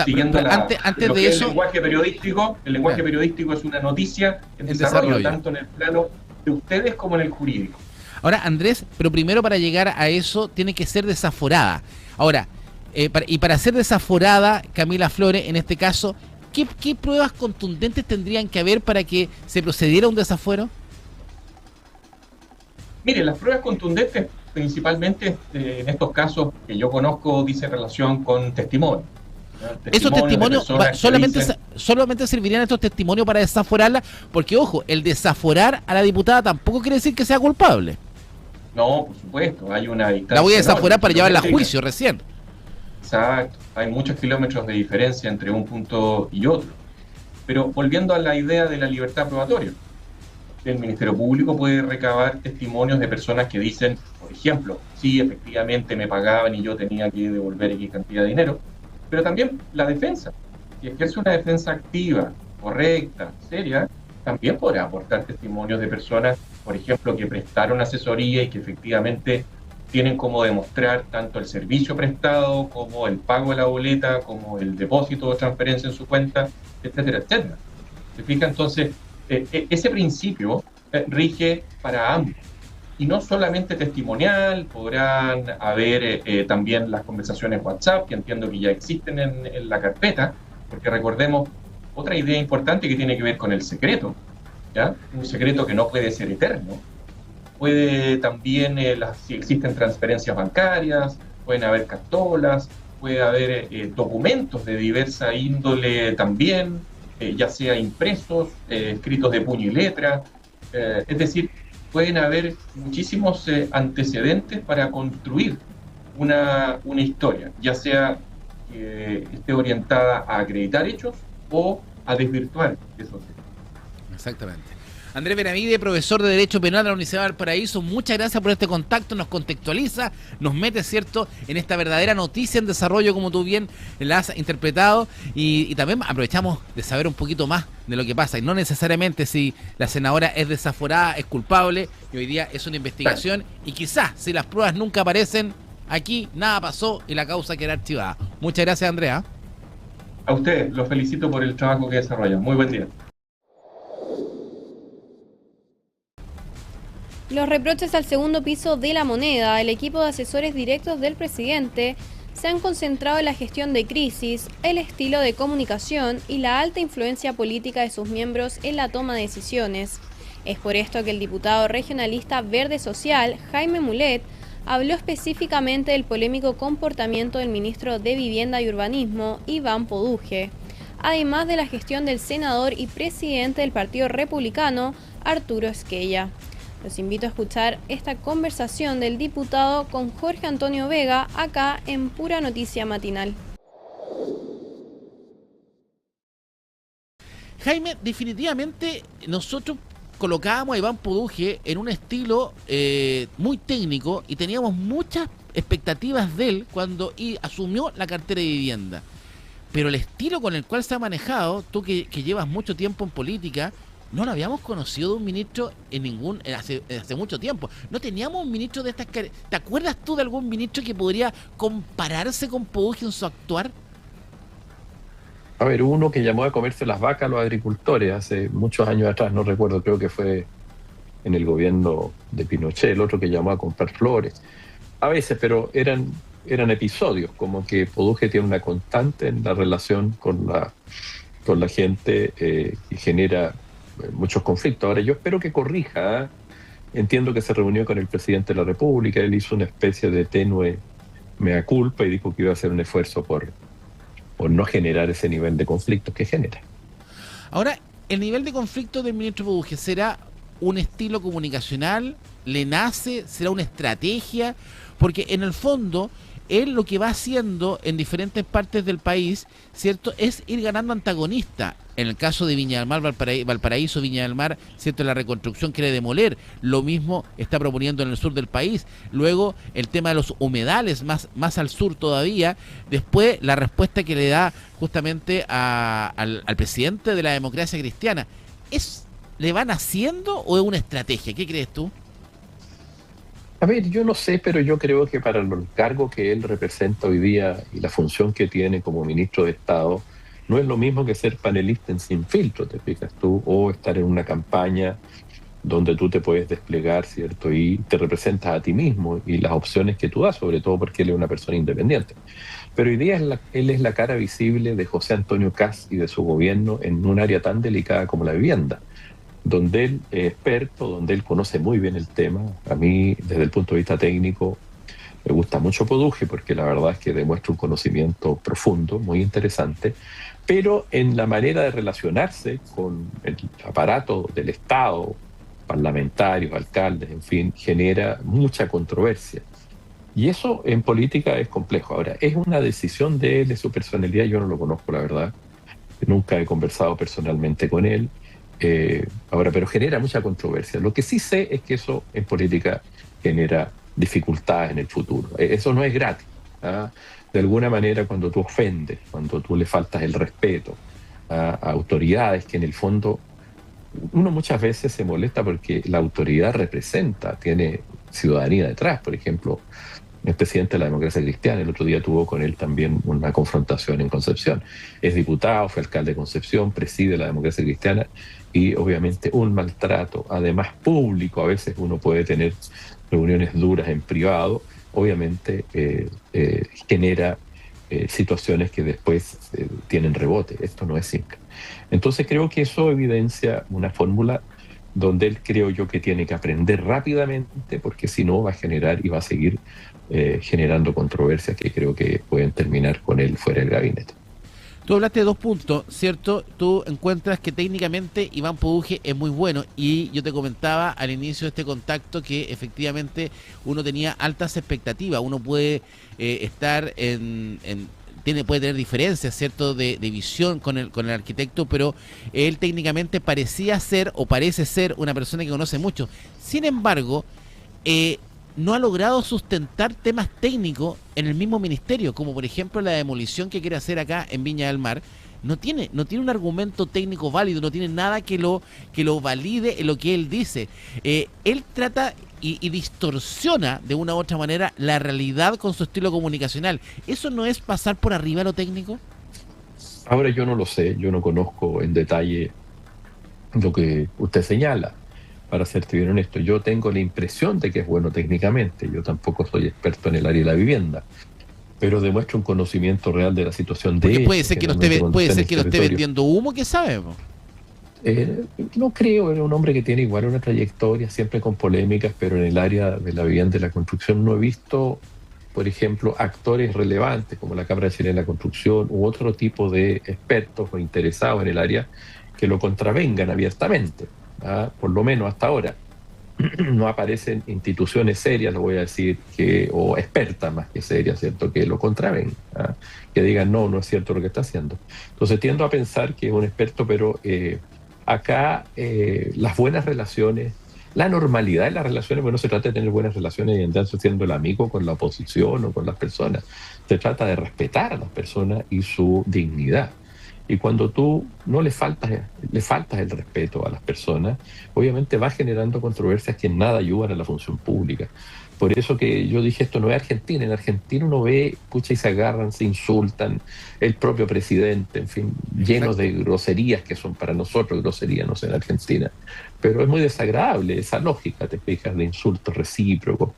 siguiendo antes lo de que es eso, el lenguaje periodístico es una noticia en desarrollo, tanto en el plano de ustedes como en el jurídico. Ahora, Andrés, pero primero para llegar a eso tiene que ser desaforada. Ahora, para ser desaforada, Camila Flores, en este caso, ¿qué pruebas contundentes tendrían que haber para que se procediera a un desafuero? Mire, las pruebas contundentes, principalmente en estos casos que yo conozco, dicen relación con testimonios. Esos testimonios solamente servirían estos testimonios para desaforarla, porque ojo, el desaforar a la diputada tampoco quiere decir que sea culpable. No, por supuesto, hay una distancia. La voy a desaforar para llevarla a juicio recién. Exacto, hay muchos kilómetros de diferencia entre un punto y otro. Pero volviendo a la idea de la libertad probatoria, el Ministerio Público puede recabar testimonios de personas que dicen, por ejemplo, sí, efectivamente me pagaban y yo tenía que devolver X cantidad de dinero, pero también la defensa, si ejerce una defensa activa, correcta, seria, también podrá aportar testimonios de personas, por ejemplo, que prestaron asesoría y que efectivamente tienen como demostrar tanto el servicio prestado como el pago de la boleta, como el depósito o transferencia en su cuenta, etcétera, etcétera. ¿Se fija? Entonces, ese principio rige para ambos. Y no solamente testimonial, podrán haber también las conversaciones WhatsApp, que entiendo que ya existen en la carpeta, porque recordemos otra idea importante que tiene que ver con el secreto, ¿ya? Un secreto que no puede ser eterno. Puede también, si existen transferencias bancarias, pueden haber cartolas, puede haber documentos de diversa índole también, ya sea impresos, escritos de puño y letra, es decir, pueden haber muchísimos antecedentes para construir una historia, ya sea que esté orientada a acreditar hechos o a desvirtuar esos hechos. Exactamente. Andrés Benavides, profesor de Derecho Penal de la Universidad de Valparaíso, muchas gracias por este contacto, nos contextualiza, nos mete, ¿cierto?, en esta verdadera noticia en desarrollo, como tú bien la has interpretado, y también aprovechamos de saber un poquito más de lo que pasa, y no necesariamente si la senadora es desaforada, es culpable, y hoy día es una investigación, y quizás si las pruebas nunca aparecen, aquí nada pasó y la causa queda archivada. Muchas gracias, Andrea. A ustedes, los felicito por el trabajo que desarrollan. Muy buen día. Los reproches al segundo piso de La Moneda, el equipo de asesores directos del presidente, se han concentrado en la gestión de crisis, el estilo de comunicación y la alta influencia política de sus miembros en la toma de decisiones. Es por esto que el diputado regionalista Verde Social, Jaime Mulet, habló específicamente del polémico comportamiento del ministro de Vivienda y Urbanismo, Iván Poduje, además de la gestión del senador y presidente del Partido Republicano, Arturo Esquella. Los invito a escuchar esta conversación del diputado con Jorge Antonio Vega, acá en Pura Noticia Matinal. Jaime, definitivamente nosotros colocábamos a Iván Poduje en un estilo muy técnico y teníamos muchas expectativas de él cuando asumió la cartera de vivienda. Pero el estilo con el cual se ha manejado, tú que llevas mucho tiempo en política, no lo habíamos conocido de un ministro hace mucho tiempo. No teníamos un ministro de estas características. ¿Te acuerdas tú de algún ministro que podría compararse con Poduje en su actuar? A ver, uno que llamó a comerse las vacas a los agricultores hace muchos años atrás, no recuerdo, creo que fue en el gobierno de Pinochet, el otro que llamó a comprar flores. A veces, pero eran episodios, como que Poduje tiene una constante en la relación con la gente y genera muchos conflictos. Ahora, yo espero que corrija. Entiendo que se reunió con el presidente de la República, él hizo una especie de tenue mea culpa y dijo que iba a hacer un esfuerzo por no generar ese nivel de conflictos que genera. Ahora, el nivel de conflicto del ministro Poduje, ¿será un estilo comunicacional? ¿Le nace? ¿Será una estrategia? Porque en el fondo, él lo que va haciendo en diferentes partes del país, ¿cierto?, es ir ganando antagonistas. En el caso de Viña del Mar, Valparaíso, Viña del Mar, ¿cierto?, la reconstrucción quiere demoler. Lo mismo está proponiendo en el sur del país. Luego, el tema de los humedales, más al sur todavía. Después, la respuesta que le da justamente al presidente de la democracia cristiana. ¿Le van haciendo o es una estrategia? ¿Qué crees tú? A ver, yo no sé, pero yo creo que para el cargo que él representa hoy día y la función que tiene como ministro de Estado, no es lo mismo que ser panelista en Sin Filtro, te fijas tú, o estar en una campaña donde tú te puedes desplegar, ¿cierto? Y te representas a ti mismo y las opciones que tú das, sobre todo porque él es una persona independiente. Pero hoy día él es la cara visible de José Antonio Kast y de su gobierno en un área tan delicada como la vivienda, donde él es experto, donde él conoce muy bien el tema. A mí, desde el punto de vista técnico, me gusta mucho Poduje porque la verdad es que demuestra un conocimiento profundo, muy interesante, pero en la manera de relacionarse con el aparato del Estado, parlamentarios, alcaldes, en fin, genera mucha controversia. Y eso en política es complejo. Ahora, ¿es una decisión de él, de su personalidad? Yo no lo conozco, la verdad. Nunca he conversado personalmente con él. Pero genera mucha controversia. Lo que sí sé es que eso en política genera dificultades en el futuro. Eso no es gratis, ¿ah? De alguna manera, cuando tú ofendes, cuando tú le faltas el respeto a autoridades que en el fondo uno muchas veces se molesta porque la autoridad representa, tiene ciudadanía detrás. Por ejemplo, el presidente de la democracia cristiana, el otro día tuvo con él también una confrontación en Concepción. Es diputado, fue alcalde de Concepción, preside la democracia cristiana y obviamente un maltrato, además público. A veces uno puede tener reuniones duras en privado, obviamente genera situaciones que después tienen rebote. Esto no es simple. Entonces creo que eso evidencia una fórmula donde él, creo yo, que tiene que aprender rápidamente, porque si no va a generar y va a seguir generando controversias que creo que pueden terminar con él fuera del gabinete. Tú hablaste de 2 puntos, ¿cierto? Tú encuentras que técnicamente Iván Poduje es muy bueno y yo te comentaba al inicio de este contacto que efectivamente uno tenía altas expectativas. Uno puede estar puede tener diferencias, ¿cierto?, de visión con el arquitecto, pero él técnicamente parecía ser o parece ser una persona que conoce mucho. Sin embargo, no ha logrado sustentar temas técnicos en el mismo ministerio, como por ejemplo la demolición que quiere hacer acá en Viña del Mar. No tiene un argumento técnico válido, no tiene nada que lo valide en lo que él dice. Él trata y distorsiona de una u otra manera la realidad con su estilo comunicacional. ¿Eso no es pasar por arriba a lo técnico? Ahora yo no lo sé, yo no conozco en detalle lo que usted señala. para serte bien honesto. Yo tengo la impresión de que es bueno técnicamente, yo tampoco soy experto en el área de la vivienda, pero demuestra un conocimiento real de la situación de Porque ellos, puede ser que no esté vendiendo humo, ¿qué sabe? Po? No creo, era un hombre que tiene igual una trayectoria, siempre con polémicas, pero en el área de la vivienda y la construcción no he visto, por ejemplo, actores relevantes como la Cámara Chilena de la Construcción u otro tipo de expertos o interesados en el área que lo contravengan abiertamente, por lo menos hasta ahora. No aparecen instituciones serias, lo voy a decir, o expertas más que serias, ¿cierto?, que lo contravengan, que digan no es cierto lo que está haciendo. Entonces tiendo a pensar que es un experto, pero acá las buenas relaciones, la normalidad de las relaciones, bueno, no se trata de tener buenas relaciones y andar siendo el amigo con la oposición o con las personas, se trata de respetar a las personas y su dignidad. Y cuando tú no le faltas el respeto a las personas, obviamente vas generando controversias que en nada ayudan a la función pública. Por eso que yo dije, esto no es Argentina. En Argentina uno ve, y se agarran, se insultan, el propio presidente, en fin, llenos de groserías que son para nosotros groserías, no sé, en Argentina. Pero es muy desagradable esa lógica, te fijas, de insultos recíprocos.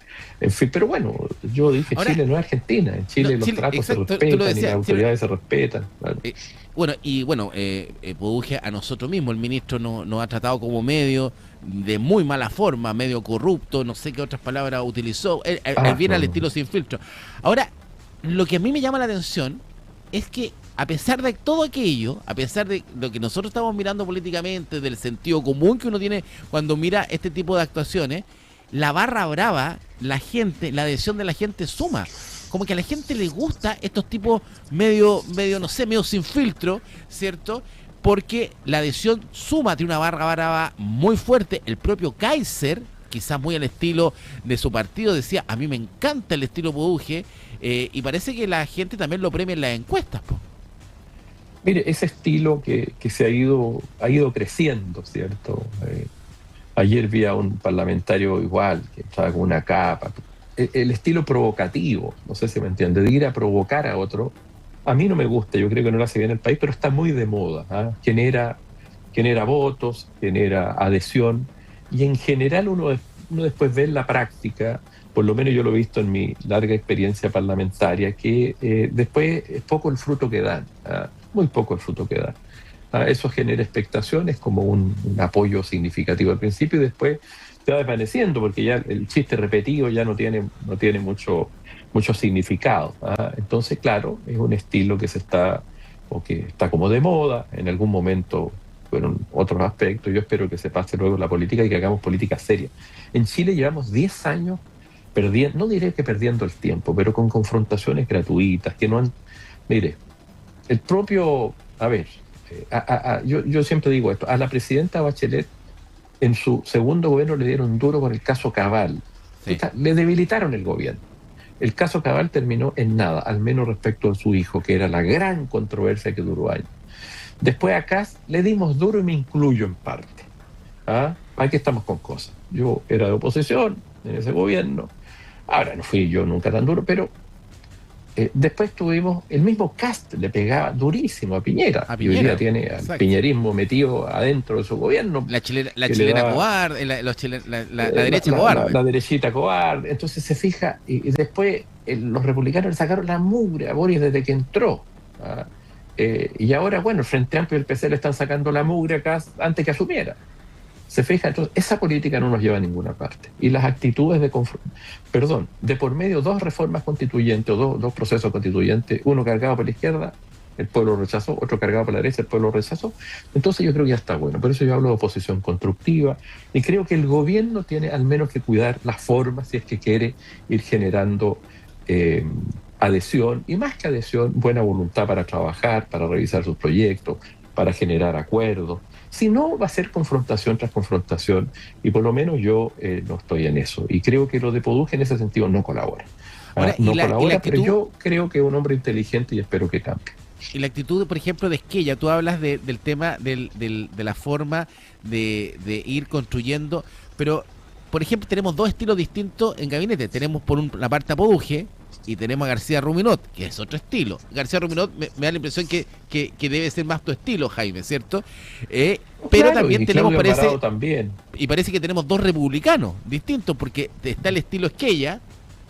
En fin, pero bueno, yo dije, ahora, Chile no es Argentina. En Chile los tratos se respetan y las autoridades se respetan. Claro. Produje a nosotros mismos, el ministro nos ha tratado como medio de muy mala forma, medio corrupto, no sé qué otras palabras utilizó, él viene al estilo sin filtro. Ahora, lo que a mí me llama la atención es que a pesar de todo aquello, a pesar de lo que nosotros estamos mirando políticamente, del sentido común que uno tiene cuando mira este tipo de actuaciones, la barra brava, la adhesión de la gente suma. Como que a la gente le gusta estos tipos medio sin filtro, ¿cierto? Porque la adhesión suma, tiene una barra brava muy fuerte. El propio Kaiser, quizás muy al estilo de su partido, decía, a mí me encanta el estilo Produje, y parece que la gente también lo premia en las encuestas, po. Mire, ese estilo que se ha ido creciendo, ¿cierto? Ayer vi a un parlamentario igual, que estaba con una capa. El estilo provocativo, no sé si me entiende, de ir a provocar a otro, a mí no me gusta, yo creo que no lo hace bien el país, pero está muy de moda, genera votos, genera adhesión, y en general uno después ve en la práctica, por lo menos yo lo he visto en mi larga experiencia parlamentaria, que después es poco el fruto que dan, muy poco el fruto que dan. Eso genera expectaciones como un apoyo significativo al principio y después se va desvaneciendo porque ya el chiste repetido ya no tiene mucho significado. Entonces, claro, es un estilo que está como de moda. En algún momento fueron otros aspectos. Yo espero que se pase luego la política y que hagamos política seria. En Chile llevamos 10 años perdiendo, no diré que perdiendo el tiempo, pero con confrontaciones gratuitas que no han... Mire, el propio... yo siempre digo esto, a la presidenta Bachelet en su segundo gobierno le dieron duro con el caso Cabal. Sí. Le debilitaron el gobierno. El caso Cabal terminó en nada, al menos respecto a su hijo, que era la gran controversia que duró años. Después acá le dimos duro y me incluyo en parte. Aquí estamos con cosas. Yo era de oposición en ese gobierno. Ahora no fui yo nunca tan duro, pero después tuvimos, el mismo Kast le pegaba durísimo a Piñera. Y hoy día tiene al piñerismo metido adentro de su gobierno. La chilena cobarde, la derecha cobarde. La derechita cobarde. Entonces se fija, y después los republicanos le sacaron la mugre a Boris desde que entró. Y ahora, bueno, el Frente Amplio y el PC le están sacando la mugre acá antes que asumiera. Se fija, entonces esa política no nos lleva a ninguna parte. Y las actitudes de por medio dos reformas constituyentes o dos procesos constituyentes, uno cargado por la izquierda, el pueblo lo rechazó, otro cargado por la derecha, el pueblo lo rechazó. Entonces yo creo que ya está bueno. Por eso yo hablo de oposición constructiva y creo que el gobierno tiene al menos que cuidar las formas si es que quiere ir generando adhesión, y más que adhesión, buena voluntad para trabajar, para revisar sus proyectos, para generar acuerdos. Si no, va a ser confrontación tras confrontación, y por lo menos yo no estoy en eso. Y creo que lo de Produje en ese sentido no colabora. Ahora, pero yo creo que es un hombre inteligente y espero que cambie. Y la actitud, por ejemplo, de Esquella, tú hablas del tema de la forma de ir construyendo, pero, por ejemplo, tenemos dos estilos distintos en gabinete. Tenemos por una parte a Produje, y tenemos a García Ruminot, que es otro estilo. García Ruminot me da la impresión que debe ser más tu estilo, Jaime, ¿cierto? Pero claro, también y tenemos, Claudio parece, Alvarado también. y parece que tenemos dos republicanos distintos, porque está el estilo Esquella,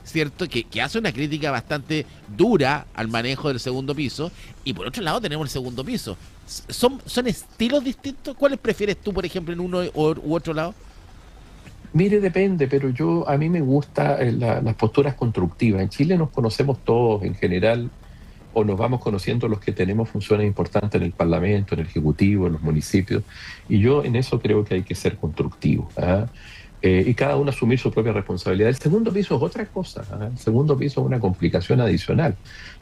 ¿cierto? Que hace una crítica bastante dura al manejo del segundo piso, y por otro lado tenemos el segundo piso. ¿Son estilos distintos? ¿Cuáles prefieres tú, por ejemplo, en uno u otro lado? Mire, depende, pero a mí me gusta las posturas constructivas. En Chile nos conocemos todos en general, o nos vamos conociendo los que tenemos funciones importantes en el Parlamento, en el Ejecutivo, en los municipios, y yo en eso creo que hay que ser constructivo, ¿ah? Y cada uno asumir su propia responsabilidad. El segundo piso es otra cosa, ¿ah? El segundo piso es una complicación adicional,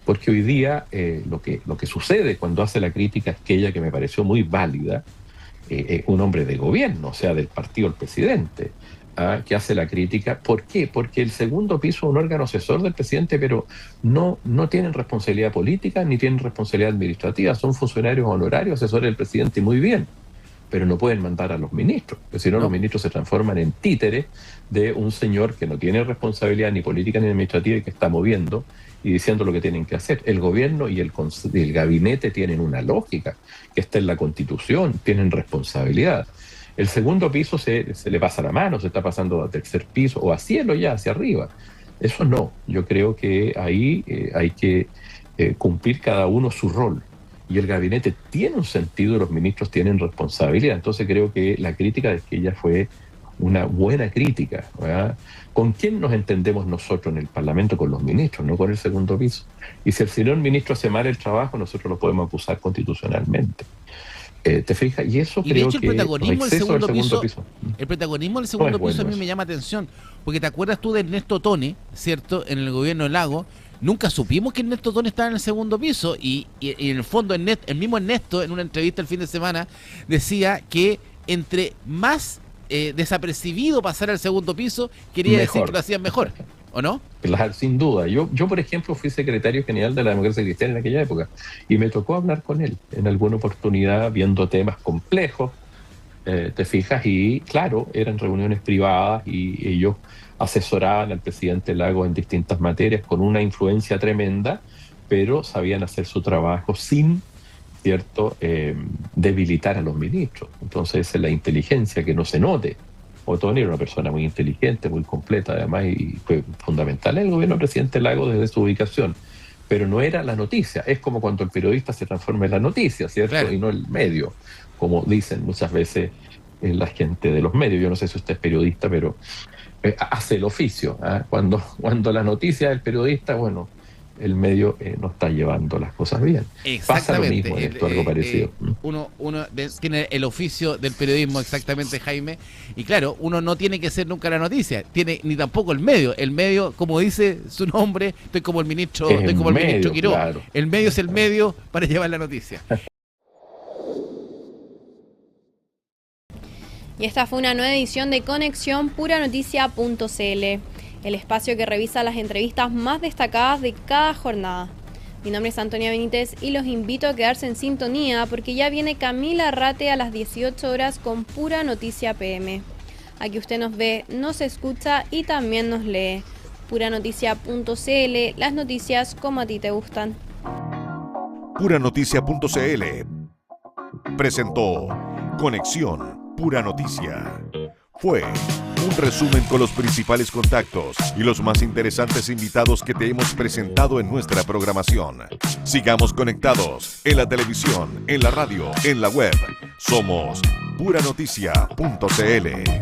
porque hoy día lo que sucede cuando hace la crítica Esquella, que me pareció muy válida, un hombre de gobierno, o sea, del partido del presidente, que hace la crítica. ¿Por qué? Porque el segundo piso es un órgano asesor del presidente, pero no tienen responsabilidad política ni tienen responsabilidad administrativa, son funcionarios honorarios, asesores del presidente, muy bien, pero no pueden mandar a los ministros, porque si no, los ministros se transforman en títeres de un señor que no tiene responsabilidad ni política ni administrativa y que está moviendo y diciendo lo que tienen que hacer. El gobierno y el gabinete tienen una lógica que está en la Constitución, tienen responsabilidad. El segundo piso se le pasa la mano, se está pasando a tercer piso o a cielo ya, hacia arriba. Eso no, yo creo que ahí hay que cumplir cada uno su rol. Y el gabinete tiene un sentido, los ministros tienen responsabilidad. Entonces creo que la crítica de Esquella fue una buena crítica, ¿verdad? ¿Con quién nos entendemos nosotros en el Parlamento? Con los ministros, no con el segundo piso. Y si el señor ministro hace mal el trabajo, nosotros lo podemos acusar constitucionalmente. ¿Te fijas? Y eso Y creo de hecho el que protagonismo del segundo piso, piso. el protagonismo del segundo No es piso a mí bueno me eso. llama atención, porque te acuerdas tú de Ernesto Tone, ¿cierto? En el gobierno de Lago, nunca supimos que Ernesto Tone estaba en el segundo piso, y en el fondo el mismo Ernesto, en una entrevista el fin de semana, decía que entre más desapercibido pasara al segundo piso, quería decir Mejor. que lo hacían mejor, ¿o no? Claro, sin duda. Yo, por ejemplo, fui secretario general de la Democracia Cristiana en aquella época y me tocó hablar con él en alguna oportunidad viendo temas complejos, te fijas, y claro, eran reuniones privadas y ellos asesoraban al presidente Lagos en distintas materias con una influencia tremenda, pero sabían hacer su trabajo sin, ¿cierto?, debilitar a los ministros. Entonces esa es la inteligencia, que no se note. Ottoni era una persona muy inteligente, muy completa además, y fue fundamental en el gobierno del presidente Lagos desde su ubicación, pero no era la noticia. Es como cuando el periodista se transforma en la noticia, ¿cierto? Claro. Y no el medio, como dicen muchas veces la gente de los medios. Yo no sé si usted es periodista, pero hace el oficio, ¿ah? Cuando la noticia del periodista, bueno, el medio no está llevando las cosas bien. Pasa lo mismo en esto, algo parecido. Uno tiene el oficio del periodismo, exactamente, Jaime, y claro, uno no tiene que ser nunca la noticia, ni tampoco el medio. El medio, como dice su nombre, estoy como el ministro Quiró. Claro. El medio es el medio para llevar la noticia. Y esta fue una nueva edición de Conexión Puranoticia.cl, el espacio que revisa las entrevistas más destacadas de cada jornada. Mi nombre es Antonia Benítez y los invito a quedarse en sintonía porque ya viene Camila Rate a las 18 horas con Pura Noticia PM. Aquí usted nos ve, nos escucha y también nos lee. Puranoticia.cl, las noticias como a ti te gustan. Puranoticia.cl presentó Conexión Pura Noticia. Fue un resumen con los principales contactos y los más interesantes invitados que te hemos presentado en nuestra programación. Sigamos conectados en la televisión, en la radio, en la web. Somos puranoticia.cl.